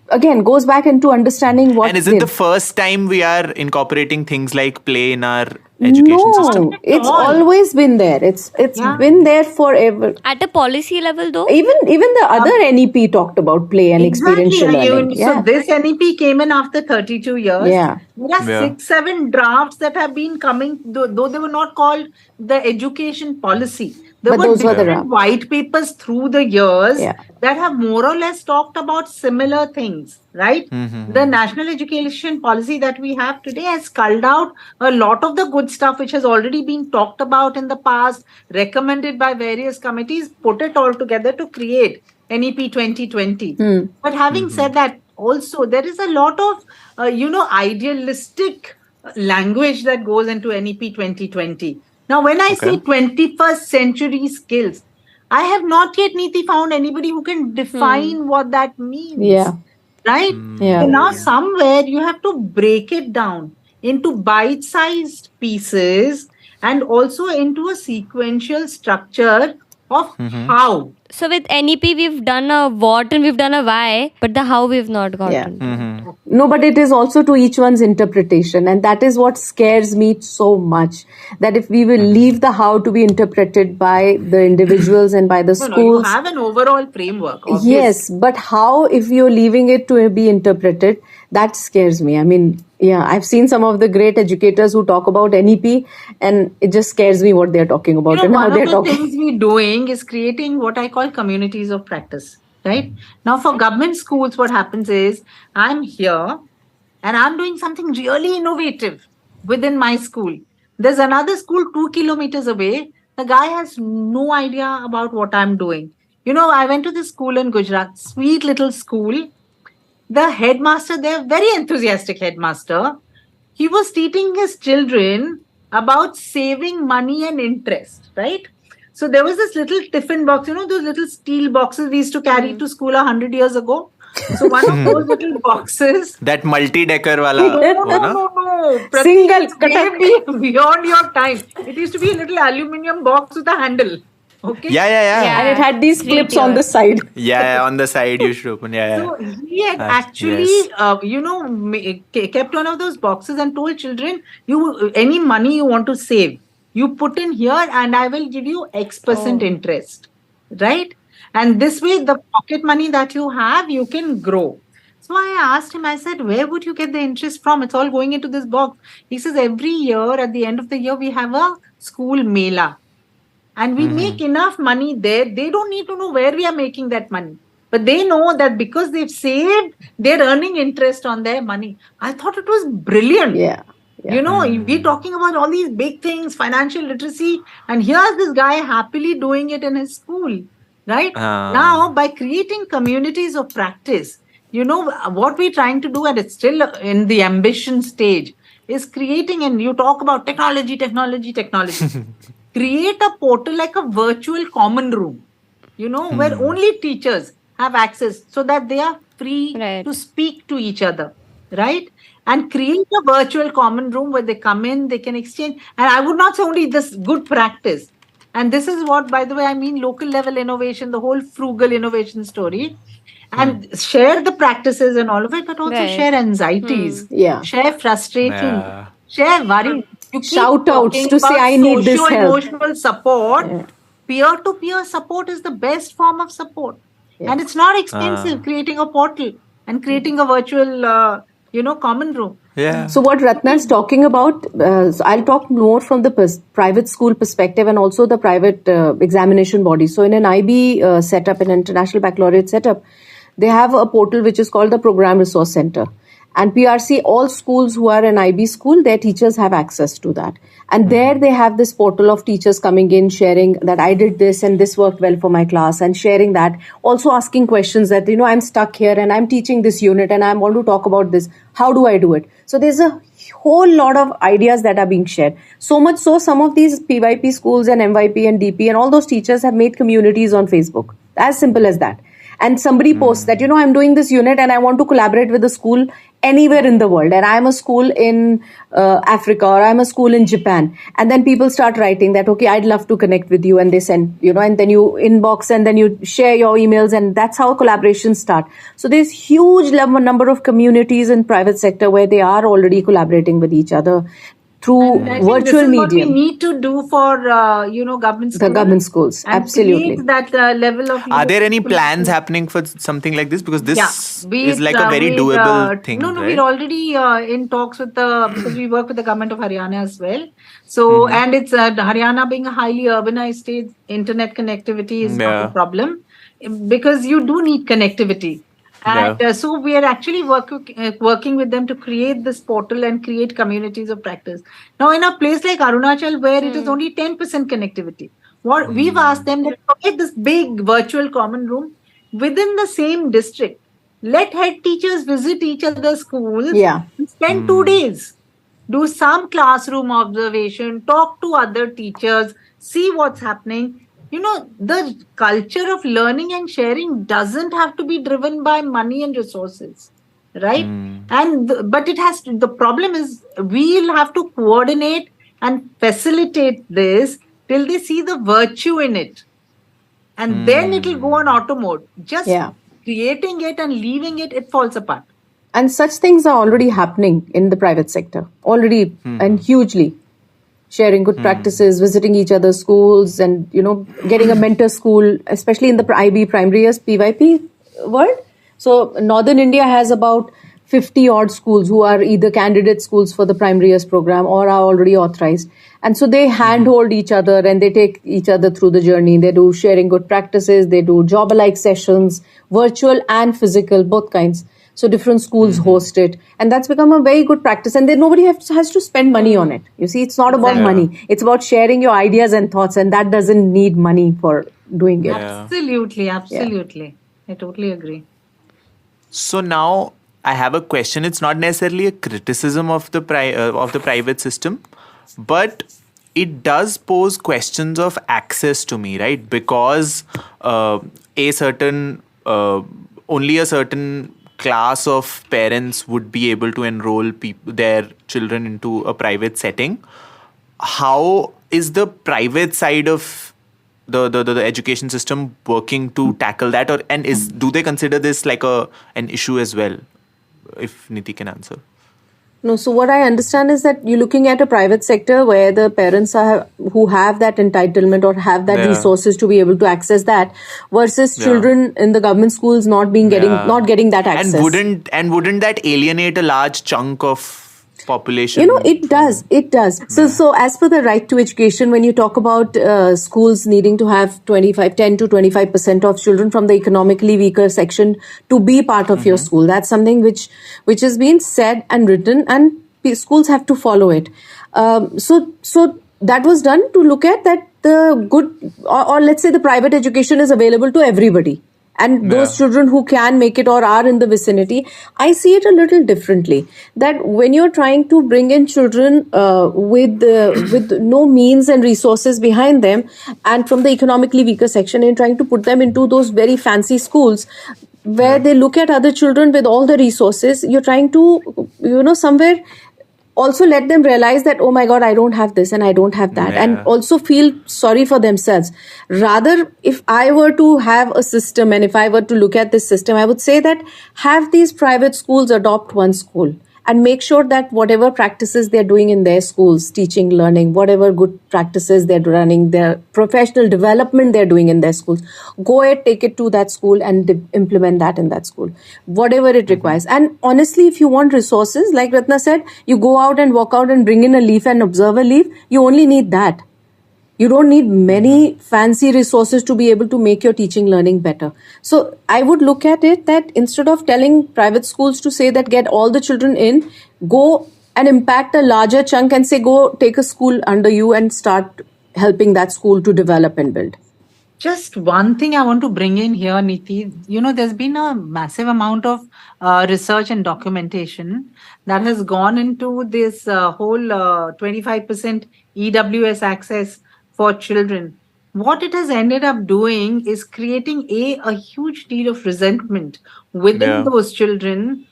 again, goes back into understanding what. And is it the first time we are incorporating things like play in our education system? No, it's always been there. It's been there forever. At a policy level, though, even the other NEP talked about play and experiential learning. So this NEP came in after 32 years. Yeah. There are 6-7 drafts that have been coming, though they were not called the education policy. There were different white papers through the years that have more or less talked about similar things, right? The National Education Policy that we have today has culled out a lot of the good stuff which has already been talked about in the past, recommended by various committees, put it all together to create NEP 2020. But having said that, also there is a lot of, idealistic language that goes into NEP 2020. Now, when I say 21st century skills, I have not yet, Neeti, found anybody who can define what that means. Right? So now somewhere you have to break it down into bite-sized pieces and also into a sequential structure of how. So with NEP, we've done a what and we've done a why, but the how we've not gotten. No, but it is also to each one's interpretation. And that is what scares me so much. That if we will leave the how to be interpreted by the individuals and by the schools. No, you have an overall framework. Obviously. Yes, but how if you're leaving it to be interpreted, that scares me. I've seen some of the great educators who talk about NEP and it just scares me what they're talking about and how they're talking. One of the things we're doing is creating what I call communities of practice, right? Now for government schools, what happens is I'm here and I'm doing something really innovative within my school. There's another school 2 kilometers away. The guy has no idea about what I'm doing. I went to this school in Gujarat, sweet little school. The headmaster there, very enthusiastic headmaster, he was teaching his children about saving money and interest, right? So there was this little tiffin box, those little steel boxes we used to carry to school 100 years ago. So one of those little boxes. That multi-decker wala. No. Single. Maybe beyond your time. It used to be a little aluminium box with a handle. Okay. Yeah. And it had these 3 clips on the tiers. side. Yeah, on the side you should open. Yeah. So he had actually, Yes. kept one of those boxes and told children, "You any money you want to save, you put in here, and I will give you X% Oh. interest, right? And this way, the pocket money that you have, you can grow." So I asked him. I said, "Where would you get the interest from? It's all going into this box." He says, "Every year, at the end of the year, we have a school mela, and we make enough money there. They don't need to know where we are making that money, but they know that because they've saved, they're earning interest on their money." I thought it was brilliant. Yeah. We're talking about all these big things, financial literacy, and here's this guy happily doing it in his school, right? Now, by creating communities of practice, what we're trying to do, and it's still in the ambition stage, is creating, and you talk about technology, technology, technology. Create a portal like a virtual common room, where only teachers have access so that they are free Right. to speak to each other, right? And create a virtual common room where they come in, they can exchange. And I would not say only this good practice. And this is what, by the way, I mean local level innovation, the whole frugal innovation story. And share the practices and all of it, but also Right. share anxieties, Yeah. share frustration, Yeah. share worry. You keep Shout outs talking to say, about "I need this help." socio-emotional support. Yeah. Peer-to-peer support is the best form of support. Yes. And it's not expensive creating a portal and creating a virtual, common room. Yeah. So what Ratna is talking about, so I'll talk more from the private school perspective and also the private examination body. So in an IB setup, an International Baccalaureate setup, they have a portal which is called the Program Resource Center. And PRC, all schools who are an IB school, their teachers have access to that. And there they have this portal of teachers coming in, sharing that I did this and this worked well for my class, and sharing that. Also asking questions that, I'm stuck here and I'm teaching this unit and I want to talk about this. How do I do it? So there's a whole lot of ideas that are being shared. So much so, some of these PYP schools and MYP and DP and all those teachers have made communities on Facebook. As simple as that. And somebody posts that, I'm doing this unit and I want to collaborate with a school anywhere in the world. And I'm a school in Africa, or I'm a school in Japan. And then people start writing that, okay, I'd love to connect with you. And they send, and then you inbox and then you share your emails. And that's how collaborations start. So there's huge number of communities in private sector where they are already collaborating with each other through And I think virtual this is what we medium. need to do for government schools. The government schools, and absolutely. create that level of. Are there any plans happening for something like this? Because this is like a very doable thing. No, right? we're already in talks with because we work with the government of Haryana as well. So, and it's Haryana being a highly urbanized state, internet connectivity is not a problem, because you do need connectivity. And so we are actually working with them to create this portal and create communities of practice. Now, in a place like Arunachal, where it is only 10% connectivity, what we've asked them, that create this big virtual common room within the same district. Let head teachers visit each other's schools and spend 2 days. Do some classroom observation, talk to other teachers, see what's happening. The culture of learning and sharing doesn't have to be driven by money and resources, right? But it has to. The problem is we'll have to coordinate and facilitate this till they see the virtue in it, and then it'll go on auto mode. Just creating it and leaving it, it falls apart. And such things are already happening in the private sector, already and hugely. Sharing good practices, visiting each other's schools, and getting a mentor school, especially in the IB primary years PYP world. So Northern India has about 50 odd schools who are either candidate schools for the primary years program or are already authorized. And so they handhold each other and they take each other through the journey. They do sharing good practices, they do job-alike sessions, virtual and physical, both kinds. So different schools host it, and that's become a very good practice. And then nobody has to spend money on it. You see, it's not about money. It's about sharing your ideas and thoughts, and that doesn't need money for doing it. Absolutely. I totally agree. So now I have a question. It's not necessarily a criticism of the private system, but it does pose questions of access to me, right? Because only a certain class of parents would be able to enroll their children into a private setting. How is the private side of the education system working to tackle that, or and do they consider this like an issue as well? If Neeti can answer. No, so what I understand is that you're looking at a private sector where the parents are who have that entitlement or have that resources to be able to access that, versus children in the government schools not getting that access. And wouldn't that alienate a large chunk of population? It does. So as per the right to education, when you talk about schools needing to have 10 to 25% of children from the economically weaker section to be part of your school, that's something which has been said and written, and schools have to follow it. So that was done to look at that the good, or let's say the private education is available to everybody. And those children who can make it or are in the vicinity, I see it a little differently. That when you're trying to bring in children with no means and resources behind them, and from the economically weaker section, and trying to put them into those very fancy schools where they look at other children with all the resources, you're trying to, somewhere also let them realize that, oh my God, I don't have this and I don't have that, and also feel sorry for themselves. Rather, if I were to have a system and if I were to look at this system, I would say that have these private schools adopt one school and make sure that whatever practices they're doing in their schools, teaching, learning, whatever good practices they're running, their professional development they're doing in their schools, go ahead, take it to that school and implement that in that school, whatever it requires. And honestly, if you want resources, like Ratna said, you go out and walk out and bring in a leaf and observe a leaf, you only need that. You don't need many fancy resources to be able to make your teaching learning better. So I would look at it that instead of telling private schools to say that get all the children in, go and impact a larger chunk and say go take a school under you and start helping that school to develop and build. Just one thing I want to bring in here, Neeti. There's been a massive amount of research and documentation that has gone into this whole 25% EWS access for children. What it has ended up doing is creating a huge deal of resentment within those children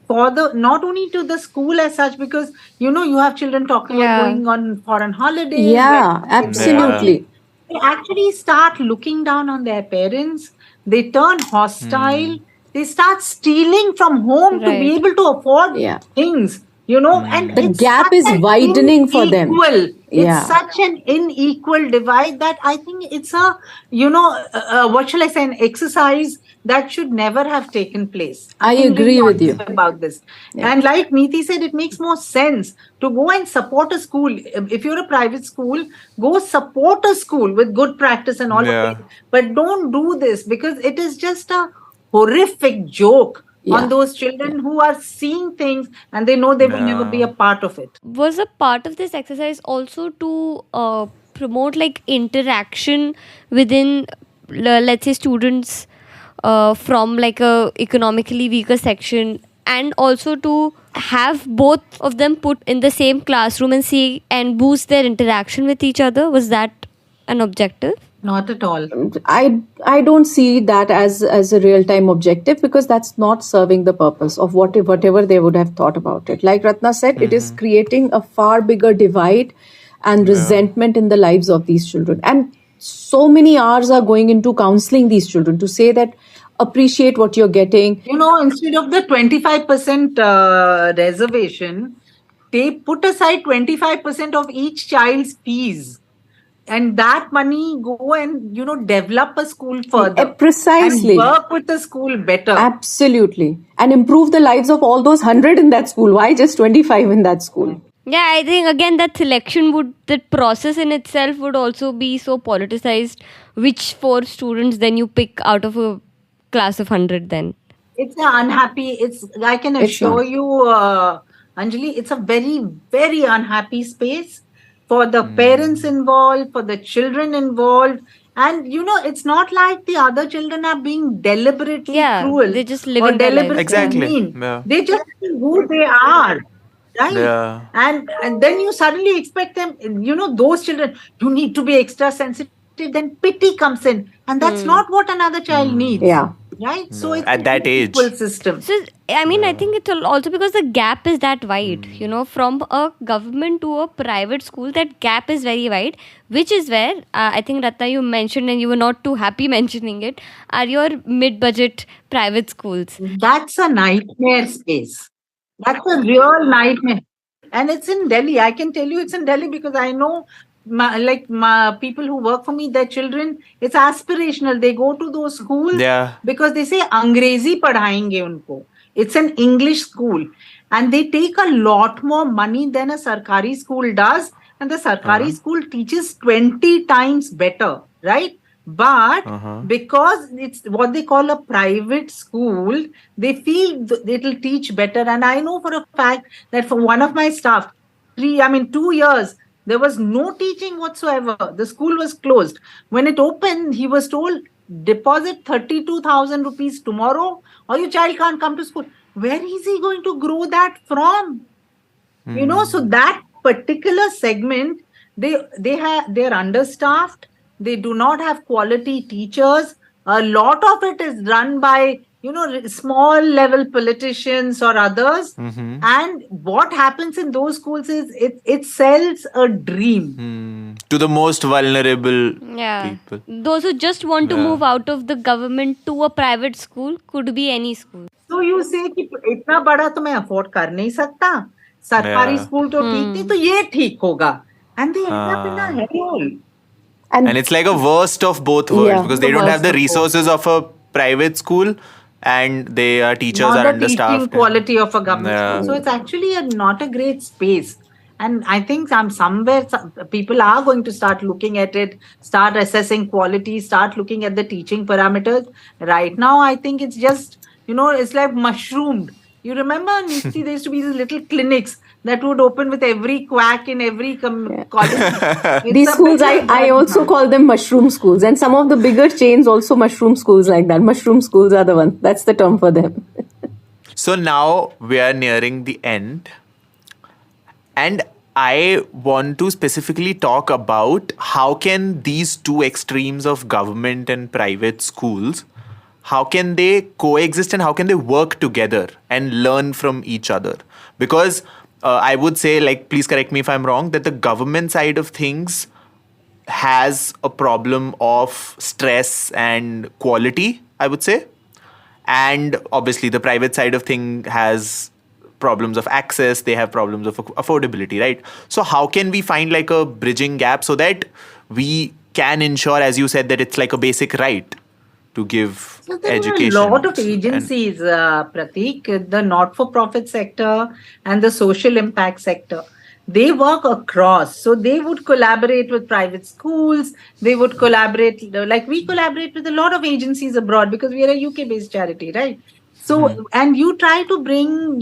for not only to the school as such, because you have children talking about going on foreign holidays. Yeah, absolutely. They actually start looking down on their parents. They turn hostile. They start stealing from home to be able to afford things. And the gap is widening for them. It's such an unequal divide that I think it's what shall I say, an exercise that should never have taken place. I agree with you about this. And like Neeti said, it makes more sense to go and support a school. If you're a private school, go support a school with good practice and all of it. But don't do this, because it is just a horrific joke on those children who are seeing things and they know they will never be a part of it. Was a part of this exercise also to promote like interaction within, let's say, students from like a economically weaker section, and also to have both of them put in the same classroom and see and boost their interaction with each other? Was that an objective? Not at all. I don't see that as a real-time objective, because that's not serving the purpose of whatever they would have thought about it. Like Ratna said, it is creating a far bigger divide and resentment in the lives of these children. And so many hours are going into counseling these children to say that appreciate what you're getting. Instead of the 25% reservation, they put aside 25% of each child's fees. And that money go and, develop a school further. Precisely. And work with the school better. Absolutely. And improve the lives of all those 100 in that school. Why just 25 in that school? Yeah, I think again that process in itself would also be so politicized. Which 4 students then you pick out of a class of 100 then? It's I can assure you, Anjali, it's a very, very unhappy space. For the parents involved, for the children involved. And, it's not like the other children are being deliberately cruel. They just live in their life. Mean. Yeah. They just see who they are. Right? Yeah. And then you suddenly expect them, those children, you need to be extra sensitive expected, then pity comes in. And that's not what another child needs. Yeah. Right? So it's At that age. equal system. So, I mean, I think it's also because the gap is that wide, from a government to a private school, that gap is very wide, which is where I think, Ratna, you mentioned, and you were not too happy mentioning it, are your mid-budget private schools. That's a nightmare space. That's a real nightmare. And it's in Delhi. I can tell you it's in Delhi because I know my people who work for me, their children, it's aspirational. They go to those schools because they say Angrezi padhayenge unko. It's an English school. And they take a lot more money than a Sarkari school does. And the Sarkari school teaches 20 times better, right? But because it's what they call a private school, they feel it'll teach better. And I know for a fact that for one of my staff, 2 years, there was no teaching whatsoever. The school was closed. When it opened, he was told, deposit 32,000 rupees tomorrow or your child can't come to school. Where is he going to grow that from? So that particular segment, they're understaffed. They do not have quality teachers. A lot of it is run by, small level politicians or others. And what happens in those schools is it sells a dream. To the most vulnerable people. Those who just want to move out of the government to a private school, could be any school. So you say कि इतना बड़ा तो मैं afford कर नहीं सकता. सरकारी school तो ठीक नहीं तो ये ठीक होगा. And they end up in a hell. And it's like a worst of both worlds because they don't have the resources of a private school and their teachers are understaffed. Not the teaching quality of a government school. So it's actually not a great space. And I think somewhere people are going to start looking at it, start assessing quality, start looking at the teaching parameters. Right now, I think it's just, it's like mushroomed. You remember, Neeti, there used to be these little clinics that would open with every quack in every college. These schools, I also call them mushroom schools. And some of the bigger chains also mushroom schools like that. Mushroom schools are the ones. That's the term for them. So now we are nearing the end. And I want to specifically talk about how can these two extremes of government and private schools, how can they coexist and how can they work together and learn from each other? Because I would say, please correct me if I'm wrong, that the government side of things has a problem of stress and quality, I would say. And obviously the private side of thing has problems of access, they have problems of affordability, right? So how can we find a bridging gap so that we can ensure, as you said, that it's like a basic right to give education? There are a lot of agencies, Pratik, the not-for-profit sector and the social impact sector. They work across. So they would collaborate with private schools. They would collaborate, like we collaborate with a lot of agencies abroad because we are a UK-based charity, right? So, and you try to bring,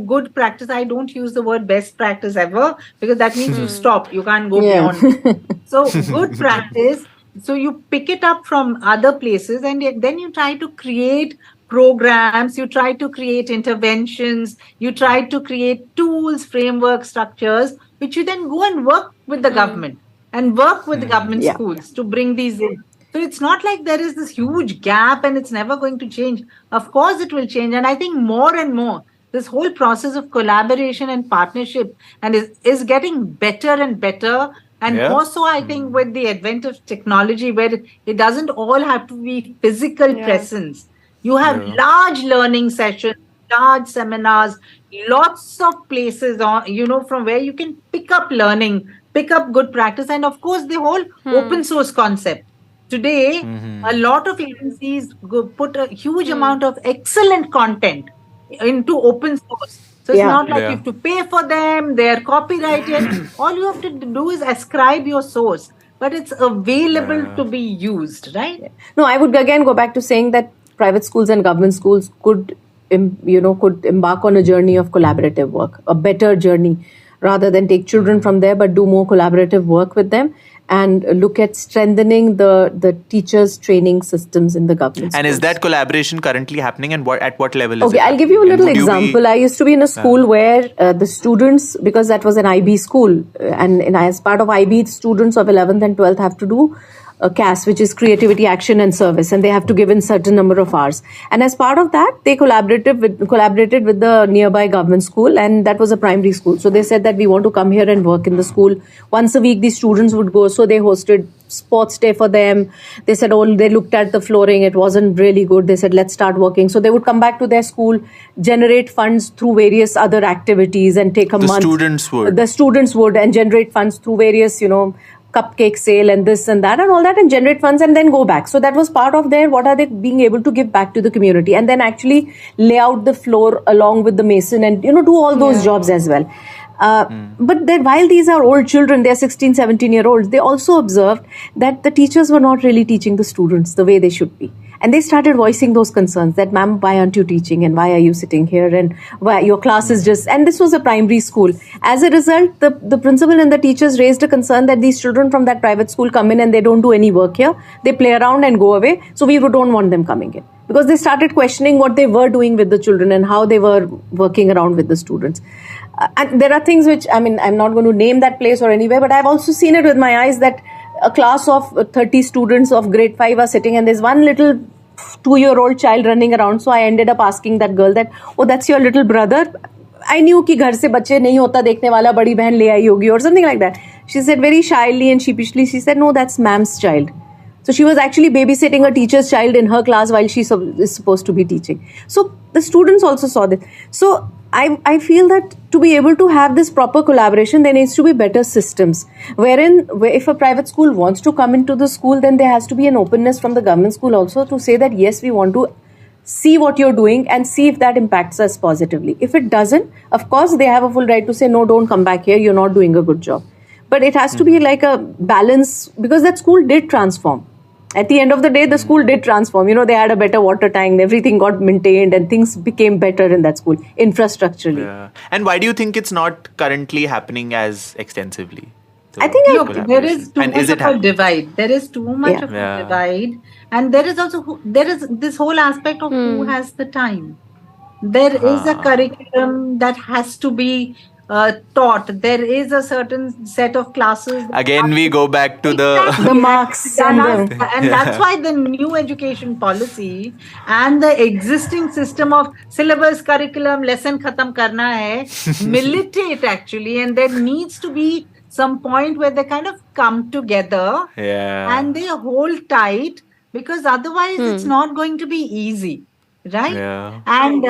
good practice. I don't use the word best practice ever because that means you stop. You can't go beyond. So, good practice. So, you pick it up from other places and then you try to create programs. You try to create interventions. You try to create tools, framework structures, which you then go and work with the government and work with the government schools to bring these in. So it's not like there is this huge gap and it's never going to change. Of course, it will change. And I think more and more, this whole process of collaboration and partnership and is getting better and better. And also, I think with the advent of technology, where it doesn't all have to be physical presence. You have large learning sessions, large seminars, lots of places from where you can pick up learning, pick up good practice. And of course, the whole open source concept. Today, a lot of agencies put a huge amount of excellent content into open source. So it's not like you have to pay for them, they're copyrighted. All you have to do is ascribe your source, but it's available to be used, right? No, I would again go back to saying that private schools and government schools could embark on a journey of collaborative work, a better journey, rather than take children from there, but do more collaborative work with them and look at strengthening the teachers' training systems in the government. And schools. is that collaboration currently happening and at what level is it? Okay, I'll give you a little example. I used to be in a school where the students, because that was an IB school, and as part of IB, students of 11th and 12th have to do CAS, which is creativity, action and service, and they have to give in certain number of hours. And as part of that, they collaborated with the nearby government school, and that was a primary school. So they said that we want to come here and work in the school. Once a week, these students would go. So they hosted sports day for them. They said, they looked at the flooring. It wasn't really good. They said, let's start working. So they would come back to their school, generate funds through various other activities and take a month. The students would and generate funds through various, cupcake sale and this and that and all that, and generate funds and then go back. So that was part of their, what are they being able to give back to the community, and then actually lay out the floor along with the mason and, do all those jobs as well. But then while these are old children, they're 16, 17-year-olds, they also observed that the teachers were not really teaching the students the way they should be. And they started voicing those concerns that, ma'am, why aren't you teaching? And why are you sitting here? And why your class is just... And this was a primary school. As a result, the principal and the teachers raised a concern that these children from that private school come in and they don't do any work here. They play around and go away. So we don't want them coming in. Because they started questioning what they were doing with the children and how they were working around with the students. And there are things which, I'm not going to name that place or anywhere, but I've also seen it with my eyes that a class of 30 students of grade 5 are sitting and there's one little 2-year-old child running around. So I ended up asking that girl that, oh, that's your little brother? I knew कि घर से बच्चे नहीं होता देखने वाला, बड़ी बहन ले आई होगी or something like that. She said very shyly and sheepishly, she said, no, that's ma'am's child. So she was actually babysitting a teacher's child in her class while she is supposed to be teaching. So the students also saw this. So I feel that to be able to have this proper collaboration, there needs to be better systems. Wherein if a private school wants to come into the school, then there has to be an openness from the government school also to say that, yes, we want to see what you're doing and see if that impacts us positively. If it doesn't, of course, they have a full right to say, no, don't come back here. You're not doing a good job. But it has to be like a balance, because that school did transform. At the end of the day, the school did transform. They had a better water tank, everything got maintained and things became better in that school, infrastructurally. Yeah. And why do you think it's not currently happening as extensively? I think there is too much of a divide. There is too much of a divide. And there is also, there is this whole aspect of who has the time. There is a curriculum that has to be taught. There is a certain set of classes. Again, we go back to the marks. And that's why the new education policy and the existing system of syllabus, curriculum, lesson khatam karna hai, militate actually. And there needs to be some point where they kind of come together and they hold tight, because otherwise it's not going to be easy. Right? Yeah. And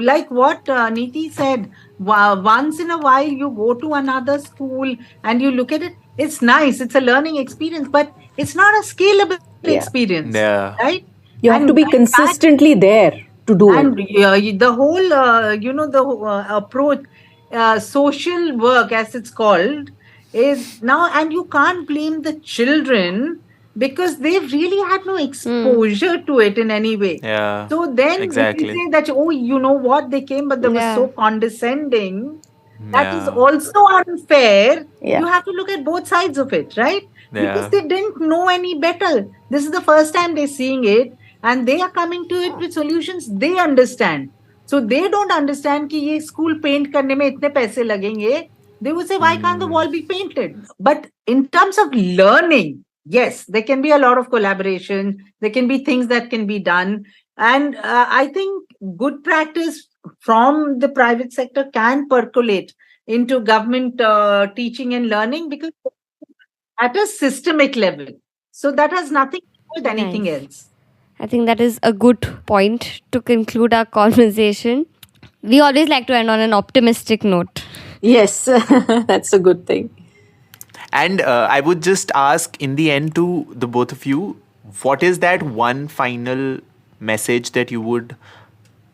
like what Neeti said, once in a while you go to another school and you look at it, it's nice, it's a learning experience, but it's not a scalable experience. Yeah. Right? You have to be consistently there to do and it. The whole, the approach, social work as it's called, is now, and you can't blame the children because they've really had no exposure to it in any way. Yeah. So then if you say that, oh, you know what, they came, but they were so condescending, that is also unfair. You have to look at both sides of it, right? Because they didn't know any better. This is the first time they're seeing it, and they are coming to it with solutions they understand. So they don't understand कि ये school paint करने में इतने पैसे लगेंगे. They would say, why can't the wall be painted? But in terms of learning, yes, there can be a lot of collaboration. There can be things that can be done. And I think good practice from the private sector can percolate into government teaching and learning, because at a systemic level. So that has nothing to do with anything else. I think that is a good point to conclude our conversation. We always like to end on an optimistic note. Yes, that's a good thing. And I would just ask in the end to the both of you, what is that one final message that you would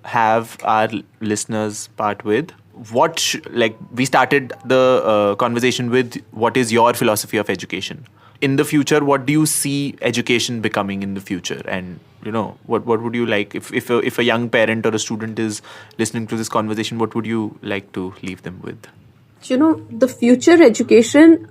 have our listeners part with? We started the conversation with, what is your philosophy of education? In the future, what do you see education becoming in the future? And what would you like, if a young parent or a student is listening to this conversation, what would you like to leave them with? The future education,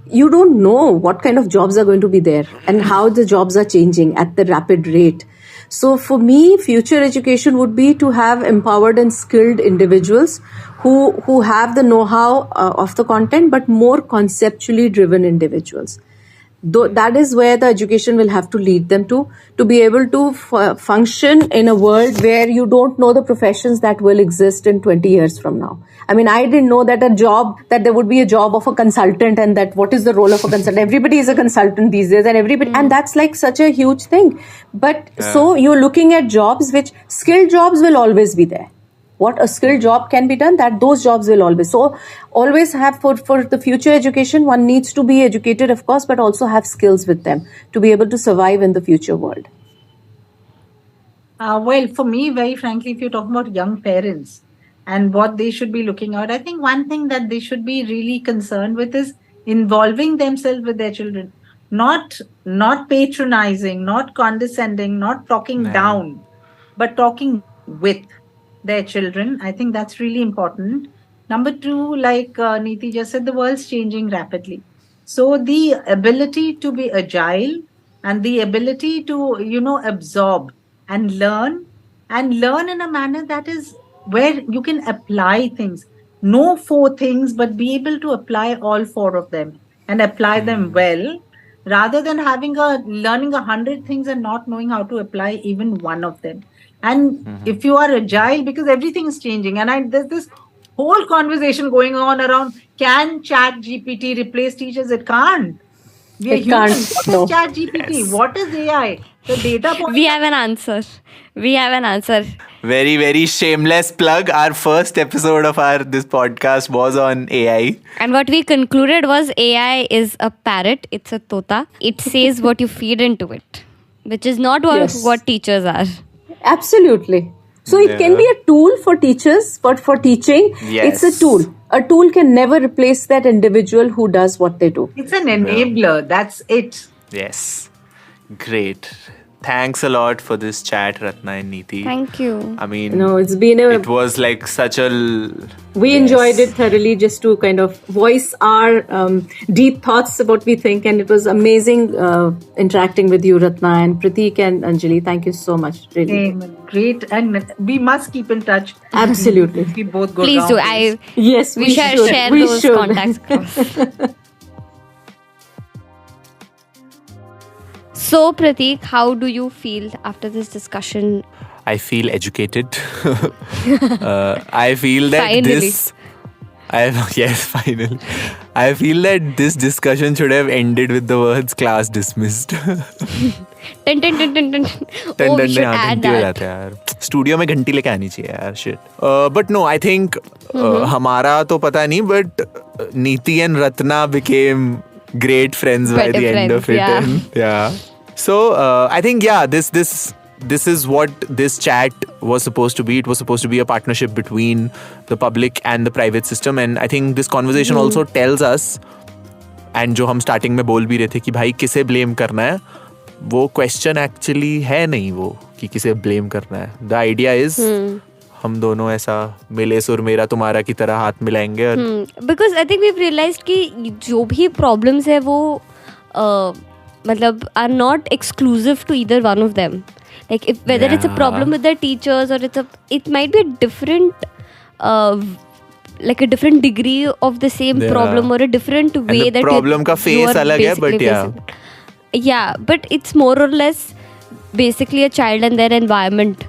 you don't know what kind of jobs are going to be there and how the jobs are changing at the rapid rate. So for me, future education would be to have empowered and skilled individuals who have the know-how of the content, but more conceptually driven individuals. that is where the education will have to lead them to be able to function in a world where you don't know the professions that will exist in 20 years from now. I mean, I didn't know that there would be a job of a consultant, and that what is the role of a consultant. Everybody is a consultant these days, and that's like such a huge thing. But so you're looking at jobs which skilled jobs will always be there. What a skilled job can be done, that those jobs will always have for the future education. One needs to be educated, of course, but also have skills with them to be able to survive in the future world. Well, for me, very frankly, if you're talking about young parents and what they should be looking at, I think one thing that they should be really concerned with is involving themselves with their children, not patronizing, not condescending, not talking down, but talking with their children. I think that's really important. Number two, like Neeti just said, the world's changing rapidly. So the ability to be agile and the ability to, absorb and learn in a manner that is where you can apply things. Know 4 things, but be able to apply all 4 of them and apply them well, rather than learning 100 things and not knowing how to apply even one of them. And if you are agile, because everything is changing, and there's this whole conversation going on around, can Chat GPT replace teachers? It can't. We are humans. What is Chat GPT? What is AI? The data point. We have an answer. Very, very shameless plug. Our first episode of this podcast was on AI. And what we concluded was AI is a parrot. It's a tota. It says what you feed into it, which is not what teachers are. Absolutely. So it can be a tool for teachers, but for teaching, it's a tool. A tool can never replace that individual who does what they do. It's an enabler. That's it. Yes. Great. Thanks a lot for this chat, Ratna and Neeti. Thank you. I mean, it was like such a... We enjoyed it thoroughly, just to kind of voice our deep thoughts about what we think. And it was amazing interacting with you, Ratna, and Prateek and Anjali. Thank you so much. Really. Great. And we must keep in touch. Absolutely. We both go Please down. do. Yes, we share those contacts across. So, Prateek, how do you feel after this discussion? I feel educated. I feel that Finally. Finally. I feel that this discussion should have ended with the words class dismissed. Dun, dun, dun, dun, dun. Oh, we should add that. Studio में घंटी लेके आनी चाहिए यार. Shit. But no, I think हमारा तो पता नहीं, but Neeti and Ratna became great friends by the end of it. Yeah. So I think this is what this chat was supposed to be. It was supposed to be a partnership between the public and the private system, and I think this conversation also tells us, and जो हम starting में बोल भी रहे थे कि भाई किसे blame करना है, वो question actually है नहीं वो कि किसे blame करना है. The idea is हम दोनों ऐसा मिले सुर मेरा तुम्हारा की तरह हाथ मिलाएंगे और because I think we've realized कि जो भी problems है वो मतलब are not exclusive to either one of them. Like whether it's a problem with the teachers or it might be a different like a different degree of the same problem or a different way and the that problem ka face alag hai, but but it's more or less basically a child and their environment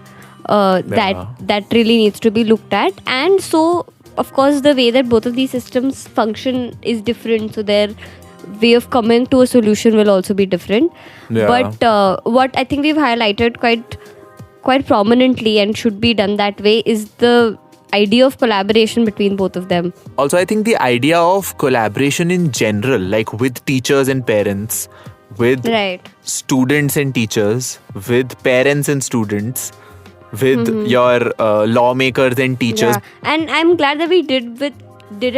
that really needs to be looked at. And so of course the way that both of these systems function is different, so their way of coming to a solution will also be different. But what I think we've highlighted quite prominently and should be done that way is the idea of collaboration between both of them. Also, I think the idea of collaboration in general, like with teachers and parents, with students and teachers, with parents and students, with your lawmakers and teachers. And I'm glad that we did it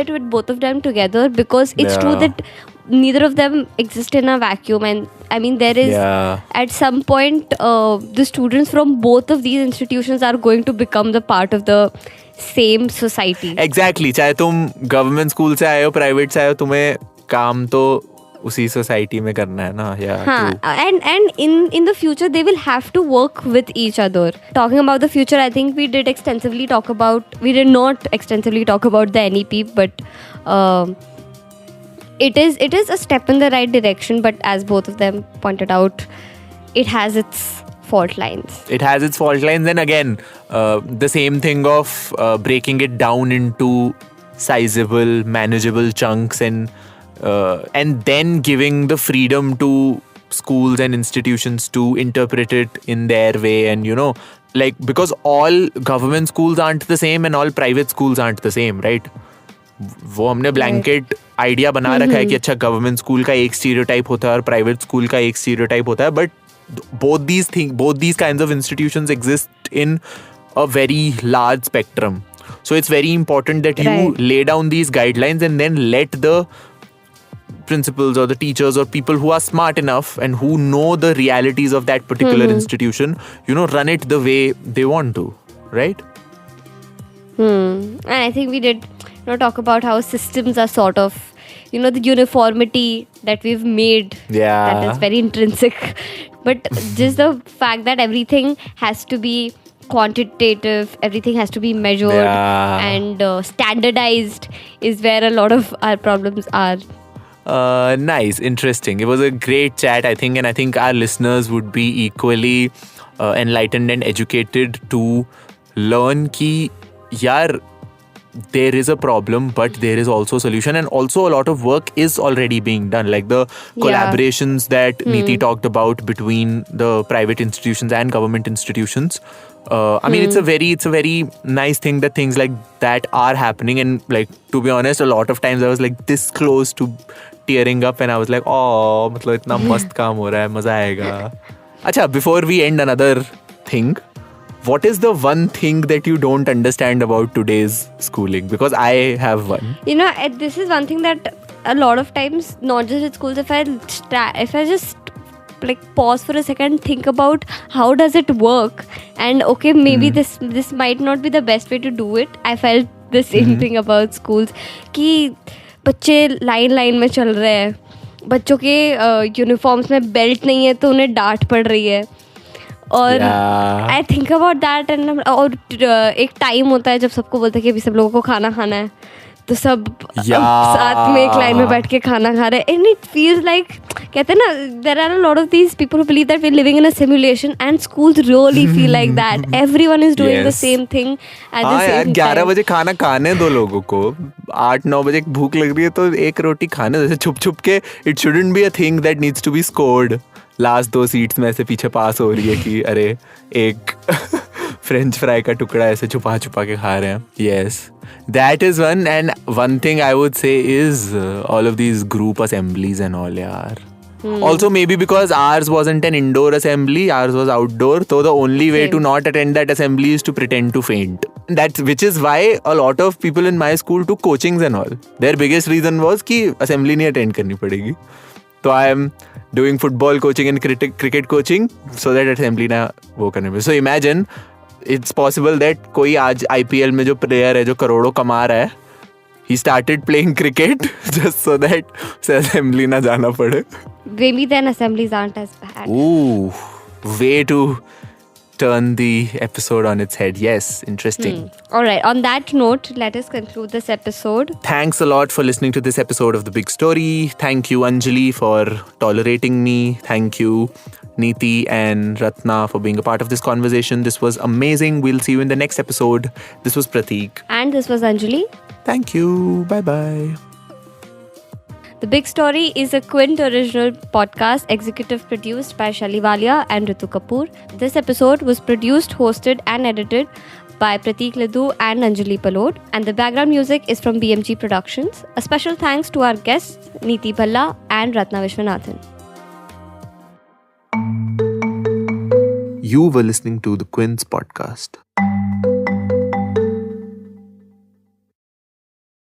with both of them together, because it's true that neither of them exist in a vacuum. And I mean, there is at some point the students from both of these institutions are going to become the part of the same society. Exactly. चाहे तुम government school से आए हो, private से आए हो, तुम्हें काम तो उसी सोसाइटी में करना है ना. And in the future they will have to work with each other. Talking about the future, I think we did not extensively talk about the NEP, but it is a step in the right direction, but as both of them pointed out, it has its fault lines. It has its fault lines, and again, the same thing of breaking it down into sizable, manageable chunks, and then giving the freedom to schools and institutions to interpret it in their way. And like, because all government schools aren't the same and all private schools aren't the same, right? वो हमने blanket idea बना रखा है कि अच्छा government school का एक stereotype होता है और प्राइवेट स्कूल का एक स्टीरियोटाइप होता है, but both these kinds of institutions exist in a very large spectrum. So it's very important that you lay down these guidelines and then let the principals or the teachers or people who are smart enough and who know the realities of that particular institution, run it the way they want to, right? And I think we did talk about how systems are sort of, the uniformity that we've made, that is very intrinsic. But just the fact that everything has to be quantitative, everything has to be measured and standardized is where a lot of our problems are. Nice, interesting. It was a great chat, I think, and I think our listeners would be equally enlightened and educated to learn ki, yaar, there is a problem, but there is also a solution, and also a lot of work is already being done, like the collaborations that Neeti talked about between the private institutions and government institutions. I mean, it's a very nice thing that things like that are happening, and like, to be honest, a lot of times I was like this close to tearing up, and I was like, oh, मतलब इतना मस्त काम हो रहा है, मजा आएगा. अच्छा, before we end, another thing. What is the one thing that you don't understand about today's schooling? Because I have one. This is one thing that a lot of times, not just at schools, if I just like pause for a second, think about how does it work, and okay, maybe this might not be the best way to do it. I felt the same thing about schools कि बच्चे line में चल रहे हैं, बच्चों के uniforms में belt नहीं है तो उन्हें डांट पड़ रही है. और I think about that, and और एक टाइम होता है जब सबको बोलते हैं कि अभी सब लोगों को खाना खाना है, तो सब साथ में एक लाइन में बैठ के खाना खा रहे हैं. एंड इट फील्स लाइक, कहते हैं ना, there are a lot of these people who believe that we are living in a simulation, and schools really feel like that. Everyone is doing the same thing at the same time. 11 बजे खाना खाने दो लोगों को, 8-9 बजे भूख लग रही है तो एक रोटी खाने, जैसे छुप छुप के. It shouldn't be a thing that needs to be scored. Last 2 seats में ऐसे पीछे पास हो रही है कि अरे एक फ्रेंच फ्राई का टुकड़ा ऐसे छुपा के खा रहे हैं. Yes, that is one. And one thing I would say is all of these group assemblies and all, yaar. Also, maybe because ours wasn't an indoor assembly, ours was outdoor, so the only way to not attend that assembly is to pretend to faint. Which is why a lot of people in my school took coachings and all. Their biggest reason was कि assembly नहीं attend करनी पड़ेगी. So I am doing football coaching and cricket coaching so that assembly ना वो करने में. So imagine it's possible that कोई आज IPL में जो player है जो करोड़ों कमा रहा है, he started playing cricket just so that उसे assembly ना जाना पड़े. Maybe then assemblies aren't as bad. Ooh, way to turn the episode on its head. Yes, interesting. All right, on that note, let us conclude this episode. Thanks a lot for listening to this episode of The Big Story. Thank you, Anjali, for tolerating me. Thank you, Neeti and Ratna, for being a part of this conversation. This was amazing. We'll see you in the next episode. This was Prateek. And this was Anjali. Thank you. Bye-bye. The Big Story is a Quint original podcast, executive produced by Shalli Walia and Ritu Kapoor. This episode was produced, hosted and edited by Prateek Lidhu and Anjali Palod, and the background music is from BMG Productions. A special thanks to our guests, Neeti Bhalla and Ratna Vishwanathan. You were listening to the Quint's podcast.